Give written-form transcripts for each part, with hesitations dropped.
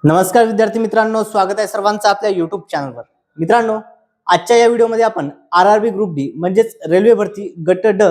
नमस्कार विद्यार्थी मित्रांनो, स्वागत आहे सर्वांचं आपल्या युट्यूब चॅनलवर। मित्रांनो, आजच्या या व्हिडिओमध्ये आपण आरआरबी ग्रुप डी म्हणजेच रेल्वे भरती गट ड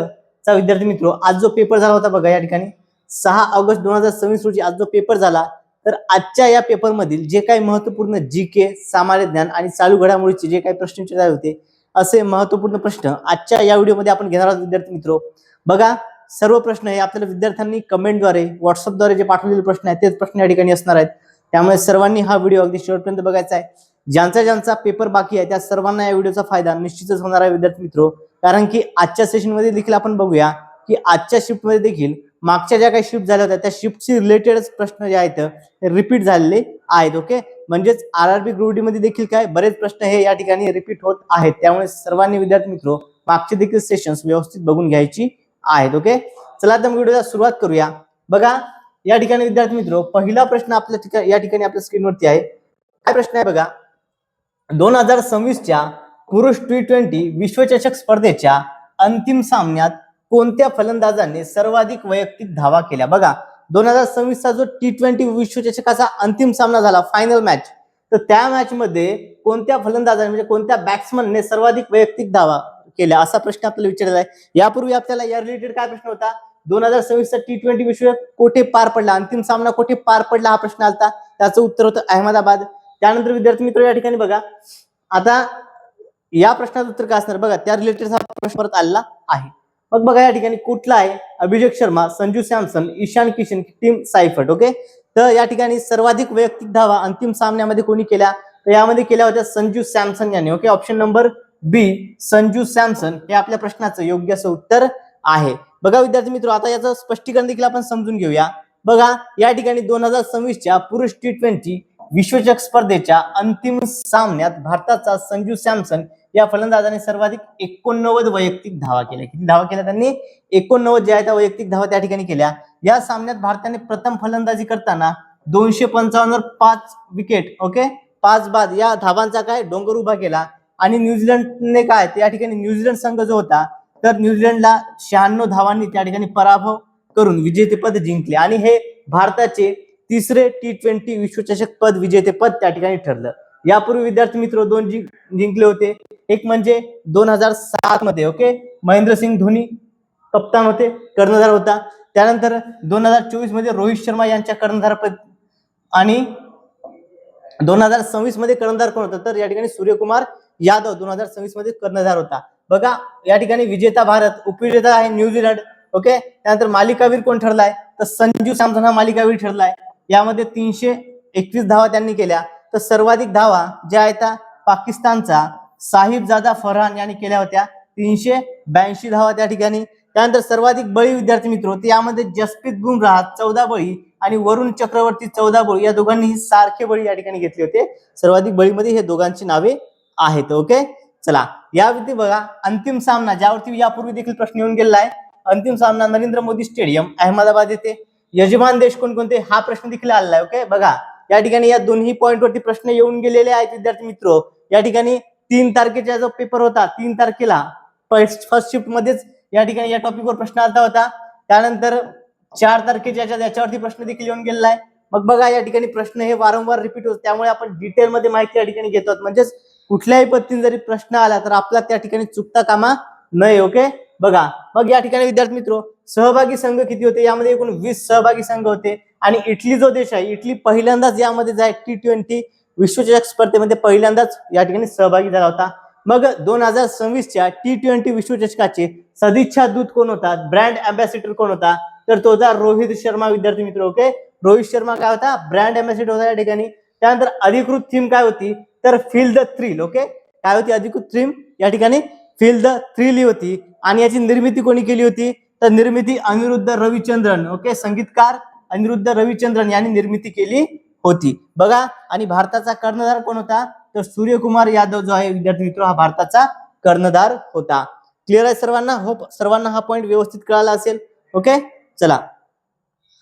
चा विद्यार्थी मित्रो आज जो पेपर झाला होता बघा, या ठिकाणी 6 ऑगस्ट 2026 रोजी आज जो पेपर झाला, तर आजच्या या पेपर मधील जे काही महत्त्वपूर्ण जीके, सामान्य ज्ञान आणि चालू घडामोडीचे जे काही प्रश्न विचारले होते, असे महत्त्वपूर्ण प्रश्न आजच्या या व्हिडिओमध्ये आपण घेणार आहोत विद्यार्थी मित्रो। बघा, सर्व प्रश्न हे आपल्याला विद्यार्थ्यांनी कमेंटद्वारे, व्हॉट्सअपद्वारे जे पाठवलेले प्रश्न आहेत तेच प्रश्न या ठिकाणी असणार आहेत। त्यामुळे सर्वांनी हा व्हिडिओ अगदी शेवटपर्यंत बघायचा आहे। ज्यांचा पेपर बाकी आहे त्या सर्वांना या व्हिडिओचा फायदा निश्चितच होणार आहे विद्यार्थी मित्रो। कारण की आजच्या सेशन मध्ये देखील आपण बघूया की आजच्या शिफ्ट मध्ये देखील मागच्या ज्या काही शिफ्ट झाल्या होत्या त्या शिफ्टशी रिलेटेड प्रश्न जे आहेत ते रिपीट झालेले आहेत। ओके, म्हणजेच आरआरबी ग्रुप डी मध्ये देखील काय बरेच प्रश्न हे या ठिकाणी रिपीट होत आहेत। त्यामुळे सर्वांनी विद्यार्थी मित्रो मागचे देखील सेशन्स व्यवस्थित बघून घ्यायची आहेत। ओके, चला तर व्हिडिओला सुरुवात करूया। बघा, या ठिकाणी विद्यार्थी मित्रो पहिला प्रश्न आपल्या या ठिकाणी आपल्या स्क्रीनवरती आहे। काय प्रश्न आहे बघा, 2026 च्या पुरुष T20 विश्वचषक स्पर्धेच्या अंतिम सामन्यात कोणत्या फलंदाजाने सर्वाधिक वैयक्तिक धावा केल्या? बघा, 2026 चा जो T20 विश्वचषकाचा अंतिम सामना झाला, फायनल मॅच, तर त्या मॅच मध्ये कोणत्या फलंदाजाने म्हणजे कोणत्या बॅट्समनने सर्वाधिक वैयक्तिक धावा केल्या असा प्रश्न आपल्याला विचारलेला आहे। यापूर्वी आपल्याला या रिलेटेड काय प्रश्न होता, 2026 चा T20 विश्वचषक कुठे पार पडला, अंतिम सामना कुठे पार पडला हा प्रश्न आलता। त्याचं उत्तर होतं अहमदाबाद। त्यानंतर विद्यार्थी मित्र या ठिकाणी बघा, आता या प्रश्नाचं उत्तर काय असणार बघा, त्या रिलेटेड हा प्रश्न परत आलेला आहे। मग बघा या ठिकाणी कुठला आहे, अभिषेक शर्मा, संजू सॅमसन, ईशान किशन, टीम सायफर्ट। ओके, तर या ठिकाणी सर्वाधिक वैयक्तिक धावा अंतिम सामन्यामध्ये कोणी केल्या, तर यामध्ये केल्या होत्या संजू सॅमसन यांनी। ओके, ऑप्शन नंबर बी संजू सॅमसन हे आपल्या प्रश्नाचं योग्य असं उत्तर आहे। बघा विद्यार्थी मित्र, आता याचं स्पष्टीकरण देखील आपण समजून घेऊया। बघा, या ठिकाणी 2026 च्या पुरुष T20 विश्वचषक स्पर्धेच्या अंतिम सामन्यात भारताचा संजू सॅमसन या फलंदाजाने सर्वाधिक 89 वैयक्तिक धावा केल्या। किती धावा केल्या त्यांनी? 89 ज्या आहेत वैयक्तिक धावा त्या ठिकाणी केल्या। या सामन्यात भारताने प्रथम फलंदाजी करताना 255 वर 5 विकेट, ओके, 5 बाद या धावांचा काय डोंगर उभा केला। आणि न्यूझीलंडने काय त्या ठिकाणी न्यूझीलंड संघ जो होता, तर न्यूझीलंडला 96 धावांनी त्या ठिकाणी पराभव करून विजेतेपद जिंकले आणि हे भारताचे तिसरे T20 विश्वचषक पद विजेतेपद त्या ठिकाणी ठरलं। यापूर्वी विद्यार्थी मित्र दोन जिंकले होते, एक म्हणजे 2007 मध्ये, ओके, महेंद्रसिंग धोनी कप्तान होते, कर्णधार होता। त्यानंतर 2024 मध्ये रोहित शर्मा यांच्या कर्णधारपद आणि 2026 मध्ये कर्णधार कोण होता, तर या ठिकाणी सूर्यकुमार यादव 2026 मध्ये कर्णधार होता। बघा, या ठिकाणी विजेता भारत, उपविजेता आहे न्यूझीलंड। ओके, त्यानंतर मालिकावीर कोण ठरलाय, तर संजू सॅमसन हा मालिकावीर ठरलाय। यामध्ये 321 धावा त्यांनी केल्या। तर सर्वाधिक धावा ज्या आहेत पाकिस्तानचा साहिबजादा फरहान यांनी केल्या होत्या, 382 धावा त्या ठिकाणी। त्यानंतर सर्वाधिक बळी विद्यार्थी मित्र होते, यामध्ये जसप्रीत बुमराह 14 बळी आणि वरुण चक्रवर्ती 14 बळी, या दोघांनी सारखे बळी या ठिकाणी घेतले होते। सर्वाधिक बळीमध्ये हे दोघांची नावे आहेत। ओके, चला यावरती बघा, अंतिम सामना ज्यावरती यापूर्वी देखील प्रश्न येऊन गेलेला आहे, अंतिम सामना नरेंद्र मोदी स्टेडियम अहमदाबाद येथे। यजमान देश कोणकोणते हा प्रश्न देखील आलेला आहे। ओके, बघा या ठिकाणी या दोन्ही पॉइंट वरती प्रश्न येऊन गेलेले आहेत विद्यार्थी मित्र। या ठिकाणी 3 तारखेचा जो पेपर होता, 3 तारखेला फर्स्ट शिफ्ट मध्येच या ठिकाणी या टॉपिकवर प्रश्न आला होता। त्यानंतर 4 तारखेच्या याच्यावरती प्रश्न देखील येऊन गेलेला आहे। मग बघा, या ठिकाणी प्रश्न हे वारंवार रिपीट होत, त्यामुळे आपण डिटेल मध्ये माहिती या ठिकाणी घेतो, म्हणजेच कुठल्याही पद्धतीने जरी प्रश्न आला तर आपला त्या ठिकाणी चुकता कामा नये। ओके, बघा मग या ठिकाणी विद्यार्थी मित्र सहभागी संघ किती होते, यामध्ये एकूण 20 सहभागी संघ होते। आणि इटली जो देश आहे, इटली पहिल्यांदाच यामध्ये T20 विश्वचषक स्पर्धेमध्ये पहिल्यांदाच या ठिकाणी सहभागी झाला होता। मग 2026 च्या T20 विश्वचषकाचे सदिच्छा दूत कोण होता, ब्रँड अँबॅसिडर कोण होता, तर तो होता रोहित शर्मा विद्यार्थी मित्र। ओके, रोहित शर्मा काय होता, ब्रँड अँबॅसिडर होता या ठिकाणी। त्यानंतर अधिकृत थीम काय होती, तर फील द थ्रिल। ओके, काय होती अधिकृत थीम या ठिकाणी, फील द थ्रिल होती। आणि याची निर्मिती कोणी केली होती, तर निर्मिती अनिरुद्ध रविचंद्रन, ओके, संगीतकार अनिरुद्ध रविचंद्रन यांनी निर्मिती केली होती। बघा, आणि भारताचा कर्णधार कोण होता, तर सूर्यकुमार यादव जो आहे विद्यार्थी मित्र हा भारताचा कर्णधार होता। क्लिअर आहे सर्वांना? होप सर्वांना हा पॉइंट व्यवस्थित कळाला असेल। ओके, चला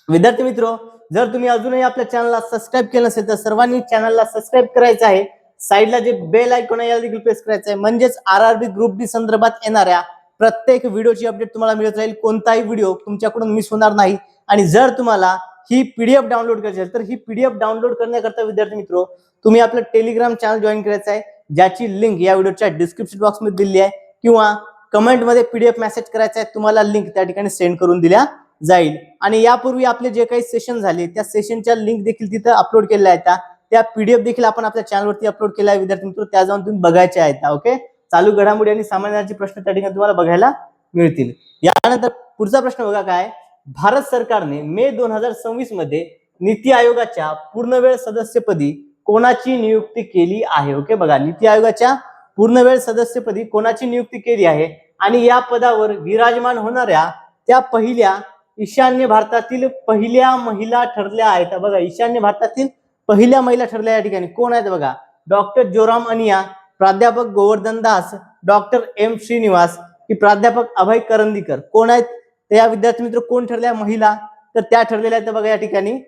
विद्यार्थी मित्र, जर तुम्ही अजूनही आपल्या चॅनलला सबस्क्राईब केलं नसेल तर सर्वांनी चॅनलला सबस्क्राईब करायचं आहे। साईडला जे बेल आयकॉन आहे याला देखील प्रेस करायचं आहे, म्हणजेच आरआरबी ग्रुप डी संदर्भात येणाऱ्या प्रत्येक व्हिडिओची अपडेट तुम्हाला मिळत राहील, कोणताही व्हिडिओ तुमच्याकडून मिस होणार नाही। आणि जर तुम्हाला ही पीडीएफ डाउनलोड करायची असेल तर ही पीडीएफ डाउनलोड करण्याकरता विद्यार्थी मित्रो तुम्ही आपलं टेलिग्राम चॅनल जॉईन करायचं आहे, ज्याची लिंक या व्हिडिओच्या डिस्क्रिप्शन बॉक्स मध्ये दिली आहे, किंवा कमेंट मध्ये पीडीएफ मेसेज करायचा आहे, तुम्हाला लिंक त्या ठिकाणी सेंड करून दिल्या जाईल. आणि यापूर्वी आपले जे काही सेशन झाले त्या सेशनच्या लिंक देखील तिथे अपलोड केलेल्या आहेत, त्या पीडीएफ देखील आपण आपल्या चॅनलवरती अपलोड केला आहे विद्यार्थी मित्र, त्या जाऊन तुम्ही बघायचे आहेत. ओके, चालू घडामोडी आणि सामान्य प्रश्न त्या ठिकाणी तुम्हाला बघायला मिळतील. यानंतर पुढचा प्रश्न बघा काय, भारत सरकारने मे 2026 मध्ये नीती आयोगाच्या पूर्णवेळ सदस्यपदी कोणाची नियुक्ती केली आहे. ओके, बघा नीती आयोगाच्या पूर्णवेळ सदस्यपदी कोणाची नियुक्ती केली आहे आणि या पदावर विराजमान होणाऱ्या त्या पहिल्या ईशान्य भारतातील पहिल्या महिला ठरल्या आहेत. बघा ईशान्य भारतातील पहिल्या महिला ठरल्या या ठिकाणी कोण आहेत बघा, डॉक्टर जोराम अनिया, प्राध्यापक गोवर्धन दास, डॉक्टर एम श्रीनिवास की प्राध्यापक अभय करंदीकर. कोण आहेत त्या विद्यार्थी मित्र, कोण ठरल्या महिला, तर त्या ठरलेल्या आहेत बघा या ठिकाणी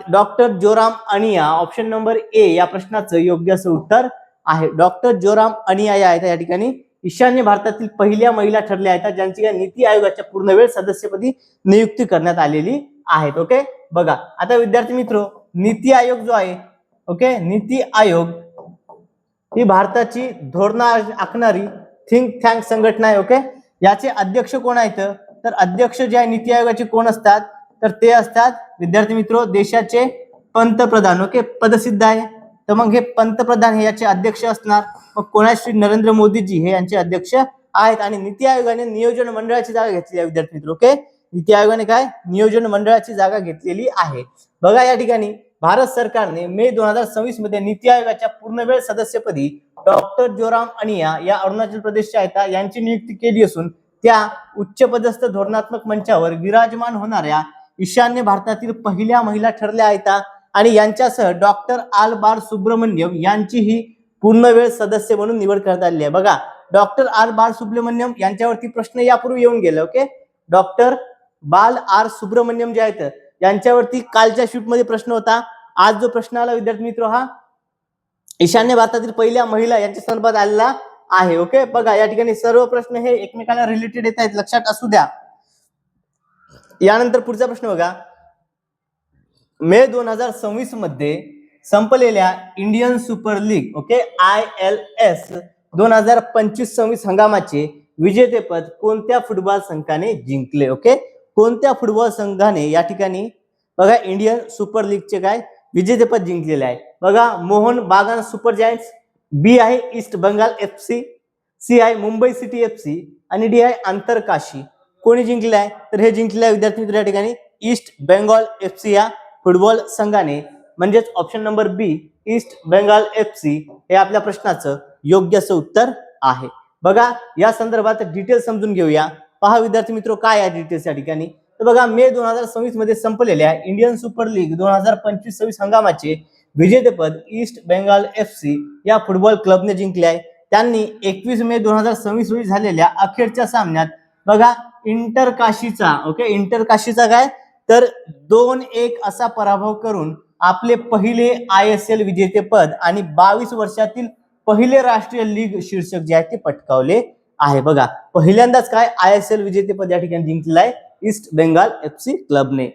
doctor Joram Aniya. Option number A या प्रश्नाचं योग्य असं उत्तर आहे. डॉक्टर जोराम अनिया या आहेत या ठिकाणी ईशान्य भारतातील पहिल्या महिला ठरल्या आहेत, ज्यांची या नीती आयोगाच्या पूर्णवेळ सदस्यपदी नियुक्ती करण्यात आलेली आहे. ओके, बघा आता विद्यार्थी मित्र नीती आयोग जो आहे, ओके, नीती आयोग ही भारताची धोरण आखणारी थिंक टँक संघटना आहे. ओके, याचे अध्यक्ष कोण आहेत, तर अध्यक्ष जे आहे नीती आयोगाचे कोण असतात, तर ते असतात विद्यार्थी मित्र देशाचे पंतप्रधान. ओके, पदसिद्ध आहे, तर मग हे पंतप्रधान हे याचे अध्यक्ष असणार. मग कोणा, श्री नरेंद्र मोदीजी हे यांचे अध्यक्ष आहेत. आणि नीती आयोगाने नियोजन मंडळाची जागा घेतली आहे विद्यार्थी मित्र. ओके, नीती आयोगाने काय नियोजन मंडळाची जागा घेतलेली आहे. बघा या ठिकाणी भारत सरकारने मे 2026 मध्ये नीती आयोगाच्या पूर्णवेळ सदस्यपदी डॉक्टर जोराम अनिया या अरुणाचल प्रदेशच्या आहेत यांची नियुक्ती केली असून त्या उच्च पदस्थ धोरणात्मक मंचावर विराजमान होणाऱ्या ईशान्य भारतातील पहिल्या महिला ठरल्या आहेत. आणि यांच्यासह डॉक्टर आल बाल सुब्रमण्यम यांचीही पूर्णवेळ सदस्य म्हणून निवड करण्यात आली आहे. बघा डॉक्टर आर बाल सुब्रमण्यम यांच्यावरती प्रश्न यापूर्वी येऊन गेले. ओके, डॉक्टर बाल आर सुब्रमण्यम जे आहेत यांच्यावरती कालच्या शूट मध्ये प्रश्न होता. आज जो प्रश्न आला विद्यार्थी मित्र हा ईशान्य भारतातील पहिल्या महिला यांच्या संदर्भात आलेला आहे. ओके, बघा या ठिकाणी सर्व प्रश्न हे एकमेकांना रिलेटेड येत आहेत, लक्षात असू द्या. यानंतर पुढचा प्रश्न बघा, मे 2026 मध्ये संपलेल्या Indian super league, okay, ILS 2025-26 हंगामाचे विजेतेपद कोणत्या फुटबॉल संघाने जिंकले. ओके, कोणत्या फुटबॉल संघाने या ठिकाणी बघा इंडियन सुपर लीगचे काय विजेतेपद जिंकलेले आहे. बघा मोहन बागान सुपर जायंट्स, बी आहे ईस्ट बंगाल FC, सी आहे मुंबई सिटी FC आणि डी आहे आंतरकाशी. कोणी जिंकले आहे, तर हे जिंकले आहे विद्यार्थी मित्र या ठिकाणी ईस्ट बेंगॉल FC या फुटबॉल संघाने. म्हणजेच ऑप्शन नंबर बी ईस्ट बेंगाल FC हे आपल्या प्रश्नाचं योग्य असं उत्तर आहे. बघा या संदर्भात डिटेल समजून घेऊया. पहा विद्यार्थी मित्र काय आहे डिटेल्स या ठिकाणी. तर बघा मे 2026 मध्ये संपलेल्या इंडियन सुपर लीग 2025-26 हंगामाचे विजेतेपद ईस्ट बेंगाल FC या फुटबॉल क्लबने जिंकले आहे. त्यांनी 21 मे 2026 रोजी झालेल्या अखेरच्या सामन्यात बघा इंटर काशीचा, ओके, इंटर काशीचा काय तर 2-1 असा पराभव करून आपले पहिले ISL विजेतेपद आणि 22 वर्षातील पहिले राष्ट्रीय लीग शीर्षक जे आहे ते पटकावले आहे. बघा पहिल्यांदाच काय ISL विजेतेपद या ठिकाणी जिंकलेलं आहे ईस्ट बेंगाल FC क्लबने.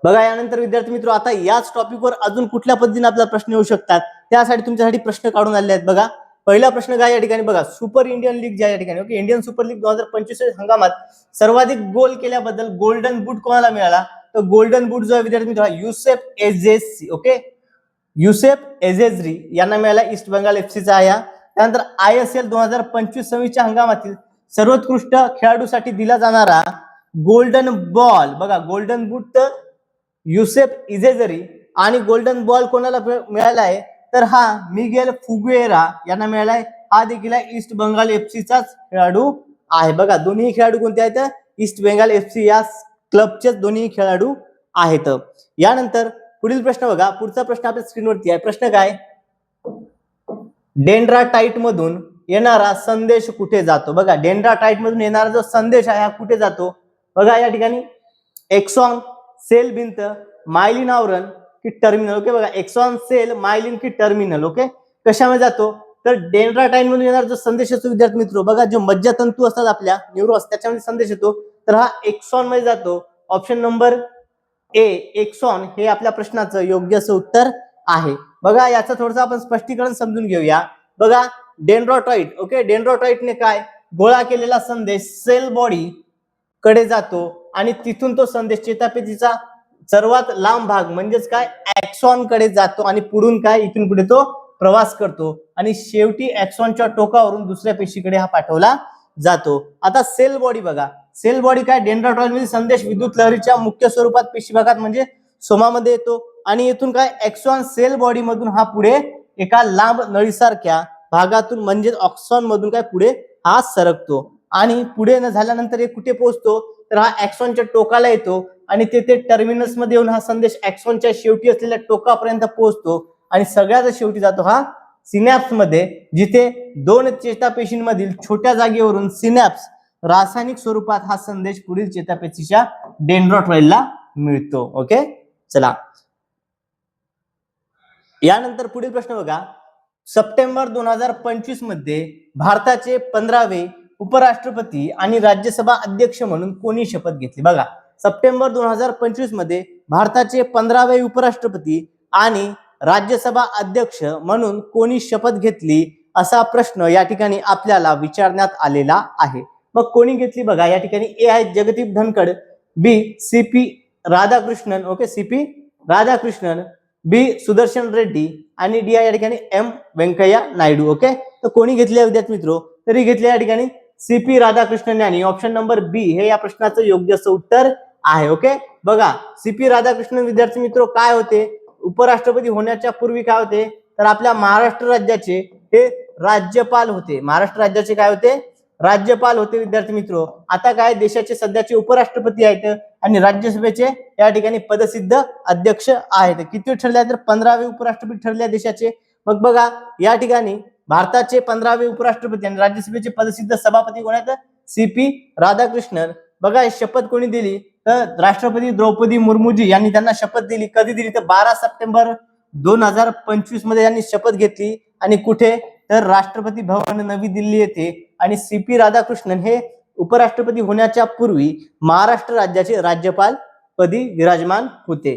बघा यानंतर विद्यार्थी मित्र आता याच टॉपिकवर अजून कुठल्या पद्धतीने आपल्याला प्रश्न येऊ शकतात त्यासाठी तुमच्यासाठी प्रश्न काढून आले आहेत. बघा पहिला प्रश्न काय या ठिकाणी बघा सुपर इंडियन लीग ज्या ठिकाणी, ओके, इंडियन सुपर लीग 2025 हंगामात सर्वाधिक गोल केल्याबद्दल गोल्डन बूट कोणाला मिळाला, तर गोल्डन बूट जो आहे विद्यार्थी मित्र युसेफ एझेझरी, ओके, युसेफ एझेझरी यांना मिळाला ईस्ट बेंगाल FC चा. या त्यानंतर ISL 2025-26 हंगामातील सर्वोत्कृष्ट खेळाडूसाठी दिला जाणारा गोल्डन बॉल, बघा गोल्डन बूट तर युसेफ एझेझरी आणि गोल्डन बॉल कोणाला मिळाला आहे, तर हा मिगेल फुगुएरा यांना मिळाला आहे. हा देखील ईस्ट बेंगाल FC चाच खेळाडू आहे. बघा दोन्ही खेळाडू कोणते आहेत, ईस्ट बेंगाल FC या क्लबचे दोन्ही खेळाडू आहेत. यानंतर पुढील प्रश्न बघा, पुढचा प्रश्न आपल्या स्क्रीनवरती आहे. प्रश्न काय, डेंड्राटाइट मधून येणारा संदेश कुठे जातो. बघा डेंड्राटाइट मधून येणारा जो संदेश आहे हा कुठे जातो. बघा या ठिकाणी एक्सॉन, सेल भिंत, मायलिन आवरण की टर्मिनल. ओके, बघा एक्सॉन, सेल, मायलिन की टर्मिनल. ओके, कशामध्ये जातो, तर डेंड्राटाइट मधून येणारा जो संदेश असतो विद्यार्थी मित्र, बघा जो मज्जातंतू असतात आपल्या न्यूरॉन्स त्याच्यामध्ये संदेश येतो, तर हा एक्सॉन मध्ये जातो. ऑप्शन नंबर ए एक्सॉन हे आपल्या प्रश्नाचं योग्य असं उत्तर आहे. बघा याचं थोडंसं आपण स्पष्टीकरण समजून घेऊया. बघा डेंड्रोटाइट, ओके, डेंड्रोटाइटने काय गोळा केलेला संदेश सेल बॉडी कडे जातो आणि तिथून तो संदेश चेतापेशीचा सर्वात लांब भाग म्हणजेच काय ऍक्सॉन कडे जातो आणि पुढून काय इथून पुढे तो प्रवास करतो आणि शेवटी ऍक्सॉनच्या टोकावरून दुसऱ्या पेशीकडे हा पाठवला जातो. आता सेल बॉडी बघा, सेल बॉडी काय डेंड्रोटाइट मधील संदेश विद्युत लहरीच्या मुख्य स्वरूपात पेशी भागात म्हणजे सोमामध्ये येतो आणि इथून काय ऍक्सॉन सेल बॉडी मधून हा पुढे एका लांब नळीसारख्या भागातून म्हणजे ऑक्सॉन मधून काय पुढे हा सरकतो आणि पुढे न झाल्यानंतर एक कुठे पोहोचतो तर हा ऍक्सॉनच्या टोकाला येतो आणि तेथे टर्मिनस मध्ये येऊन हा संदेश ऍक्सॉनच्या शेवटी असलेल्या टोकापर्यंत पोहोचतो आणि सगळ्यात शेवटी जातो हा सिनॅप्स मध्ये, जिथे दोन चेतापेशींमधील छोट्या जागेवरून सिनॅप्स रासायनिक स्वरूपात हा संदेश पुढील चेतापेशीच्या डेंड्रोटाइटला मिळतो. ओके, चला यानंतर पुढील प्रश्न बघा. सप्टेंबर 2025 मध्ये भारताचे 15वे उपराष्ट्रपती आणि राज्यसभा अध्यक्ष म्हणून कोणी शपथ घेतली? बघा सप्टेंबर 2025 मध्ये भारताचे 15वे उपराष्ट्रपती आणि राज्यसभा अध्यक्ष म्हणून कोणी शपथ घेतली असा प्रश्न या ठिकाणी आपल्याला विचारण्यात आलेला आहे. मग कोणी घेतली बघा, या ठिकाणी ए आहे Jagdeep Dhankhar, B C P Radhakrishnan, okay C P Radhakrishnan, B Sudershan Reddy आणि डी या ठिकाणी एम व्यंकय्या नायडू. ओके, तर कोणी घेतले विद्यार्थी मित्रो? तरी घेतले या ठिकाणी सीपी राधाकृष्णन यांनी. ऑप्शन नंबर बी हे या प्रश्नाचं योग्य असं उत्तर आहे. ओके, बघा सीपी राधाकृष्णन विद्यार्थी मित्रो काय होते, उपराष्ट्रपती होण्याच्या पूर्वी काय होते तर आपल्या महाराष्ट्र राज्याचे हे राज्यपाल होते. महाराष्ट्र राज्याचे काय होते? राज्यपाल होते विद्यार्थी मित्रो. आता काय देशाचे सध्याचे उपराष्ट्रपती आहेत आणि राज्यसभेचे या ठिकाणी पदसिद्ध अध्यक्ष आहेत. किती ठरले तर 15वे उपराष्ट्रपती ठरले देशाचे. मग बघा या ठिकाणी भारताचे 15वे उपराष्ट्रपती आणि राज्यसभेचे पदसिद्ध सभापती कोण आहेत? सीपी राधाकृष्णन. बघा शपथ कोणी दिली तर राष्ट्रपती द्रौपदी मुर्मूजी यांनी त्यांना शपथ दिली. कधी दिली तर 12 सप्टेंबर 2025 मध्ये यांनी शपथ घेतली आणि कुठे तर राष्ट्रपती भवन नवी दिल्ली येथे. आणि सीपी राधाकृष्णन हे उपराष्ट्रपती होण्याच्या पूर्वी महाराष्ट्र राज्याचे राज्यपाल पदी विराजमान होते.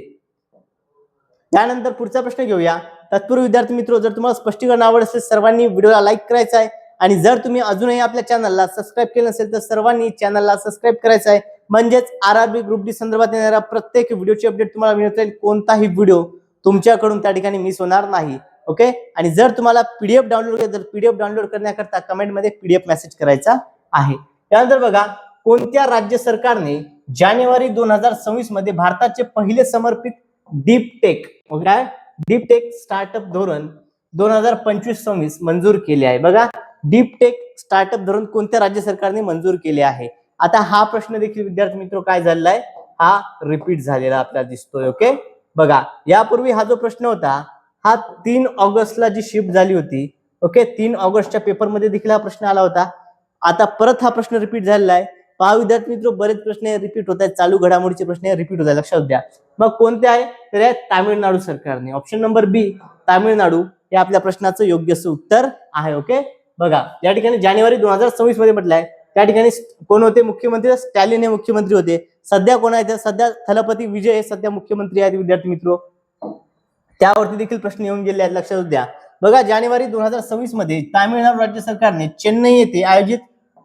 त्यानंतर पुढचा प्रश्न घेऊया. तत्पूर्वी विद्यार्थी मित्रो जर तुम्हाला स्पष्टीकरण आवडत असेल सर्वांनी व्हिडिओला लाईक करायचा आहे आणि जर तुम्ही अजूनही आपल्या चॅनलला सबस्क्राईब केलं नसेल तर सर्वांनी चॅनलला सबस्क्राईब करायचं आहे, म्हणजेच आरआरबी ग्रुप डी संदर्भात येणाऱ्या प्रत्येक व्हिडिओची अपडेट तुम्हाला मिळत राहील. कोणताही व्हिडिओ तुमच्याकडून त्या ठिकाणी मिस होणार नाही. ओके, आणि जर तुम्हाला पीडीएफ डाउनलोड करायचं तर पीडीएफ डाउनलोड करण्याकरता कमेंटमध्ये पीडीएफ मेसेज करायचा आहे. त्यानंतर बघा कोणत्या राज्य सरकारने जानेवारी 2026 मध्ये भारताचे पहिले समर्पित डीप टेक काय डीप टेक स्टार्टअप धोरण 2025-26 मंजूर केले आहे? बघा डीप टेक स्टार्टअप धोरण कोणत्या राज्य सरकारने मंजूर केले आहे? आता हा प्रश्न देखील विद्यार्थी मित्र काय झालेला आहे, हा रिपीट झालेला आपल्याला दिसतोय. ओके, बघा यापूर्वी हा जो प्रश्न होता हा 3 ऑगस्टला जी शिफ्ट झाली होती. ओके, 3 ऑगस्टच्या पेपरमध्ये देखील हा प्रश्न आला होता. आता परत हा प्रश्न रिपीट झालेला आहे. पहा विद्यार्थी मित्र बरेच प्रश्न रिपीट होत आहेत, चालू घडामोडीचे प्रश्न रिपीट होत आहेत, लक्षात द्या. मग कोणते आहे तर तामिळनाडू सरकारने. ऑप्शन नंबर बी तामिळनाडू हे आपल्या प्रश्नाचं योग्य असं उत्तर आहे. ओके, बघा या ठिकाणी जानेवारी 2026 मध्ये म्हटलंय. त्या ठिकाणी कोण होते मुख्यमंत्री? स्टॅलिन हे मुख्यमंत्री होते. सध्या कोण आहेत? सध्या थलपती विजय हे सध्या मुख्यमंत्री आहेत विद्यार्थी मित्र. त्यावरती देखील प्रश्न येऊन गेले आहेत, लक्षात द्या. बघा जानेवारी 2026 मध्ये तामिळनाडू राज्य सरकारने चेन्नई येथे आयोजित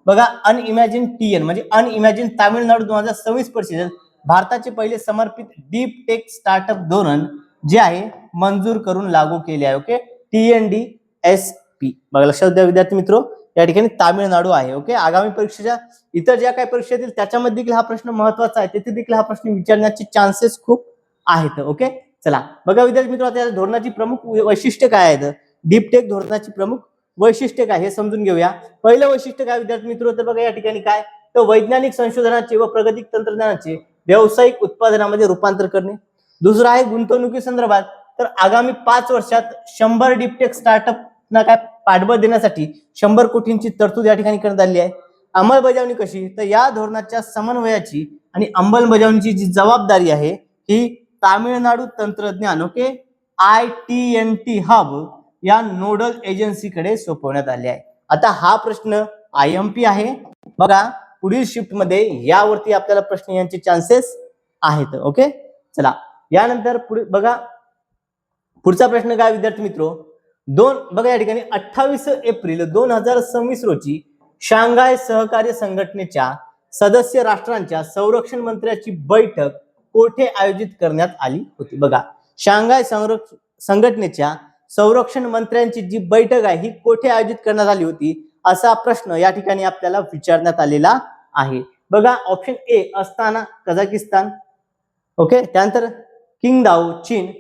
बघा अनइमॅजिन TN म्हणजे अनइमॅजिन तामिळनाडू 2026 परिषदेत भारताचे पहिले समर्पित डीप टेक स्टार्टअप धोरण जे आहे मंजूर करून लागू केले आहे. ओके, TNDSP बघा लक्षात द्या विद्यार्थी मित्र, या ठिकाणी तामिळनाडू आहे. ओके, आगामी परीक्षेच्या इतर ज्या काही परीक्षा येतील त्याच्यामध्ये देखील हा प्रश्न महत्वाचा आहे, तिथे देखील हा प्रश्न विचारण्याचे चान्सेस खूप आहेत. ओके, चला बघा विद्यार्थी मित्र आता या धोरणाची प्रमुख वैशिष्ट्य काय आहेत? डीप टेक धोरणाची प्रमुख वैशिष्ट्य काय हे समजून घेऊया. पहिलं वैशिष्ट्य काय विद्यार्थी मित्र तर बघा या ठिकाणी काय तर वैज्ञानिक संशोधनाचे व प्रागतिक तंत्रज्ञानाचे व्यावसायिक उत्पादनामध्ये रूपांतर करणे. दुसरं आहे गुंतवणुकी संदर्भात तर आगामी 5 वर्षात 100 डीप टेक स्टार्टअप ना काय पाठबळ देण्यासाठी 100 कोटींची तरतूद या ठिकाणी करण्यात आली आहे. अंमलबजावणी कशी तर या धोरणाच्या समन्वयाची आणि अंमलबजावणीची जी जबाबदारी आहे ही तामिळनाडू तंत्रज्ञान ओके ITNT हब या नोडल एजन्सीकडे सोपवण्यात आले आहे. आता हा प्रश्न IMP आहे. बघा पुढील शिफ्ट मध्ये यावरती आपल्याला प्रश्न यांचे चान्सेस आहेत. ओके, चला यानंतर पुढे बघा, पुढचा प्रश्न काय विद्यार्थी मित्रो, बघा या ठिकाणी 28 एप्रिल 2026 रोजी शांघाय सहकार्य संघटनेच्या सदस्य राष्ट्रांच्या संरक्षण मंत्र्याची बैठक कोठे आयोजित करण्यात आली होती? बघा, शांघाय संघटनेच्या संरक्षण मंत्र्यांची जी बैठक आहे ही कोठे आयोजित करण्यात आली होती, असा प्रश्न या ठिकाणी आपल्याला विचारण्यात आलेला आहे. बघा, option A Astana Kazakhstan, okay, त्यानंतर किंगदाओ चीन,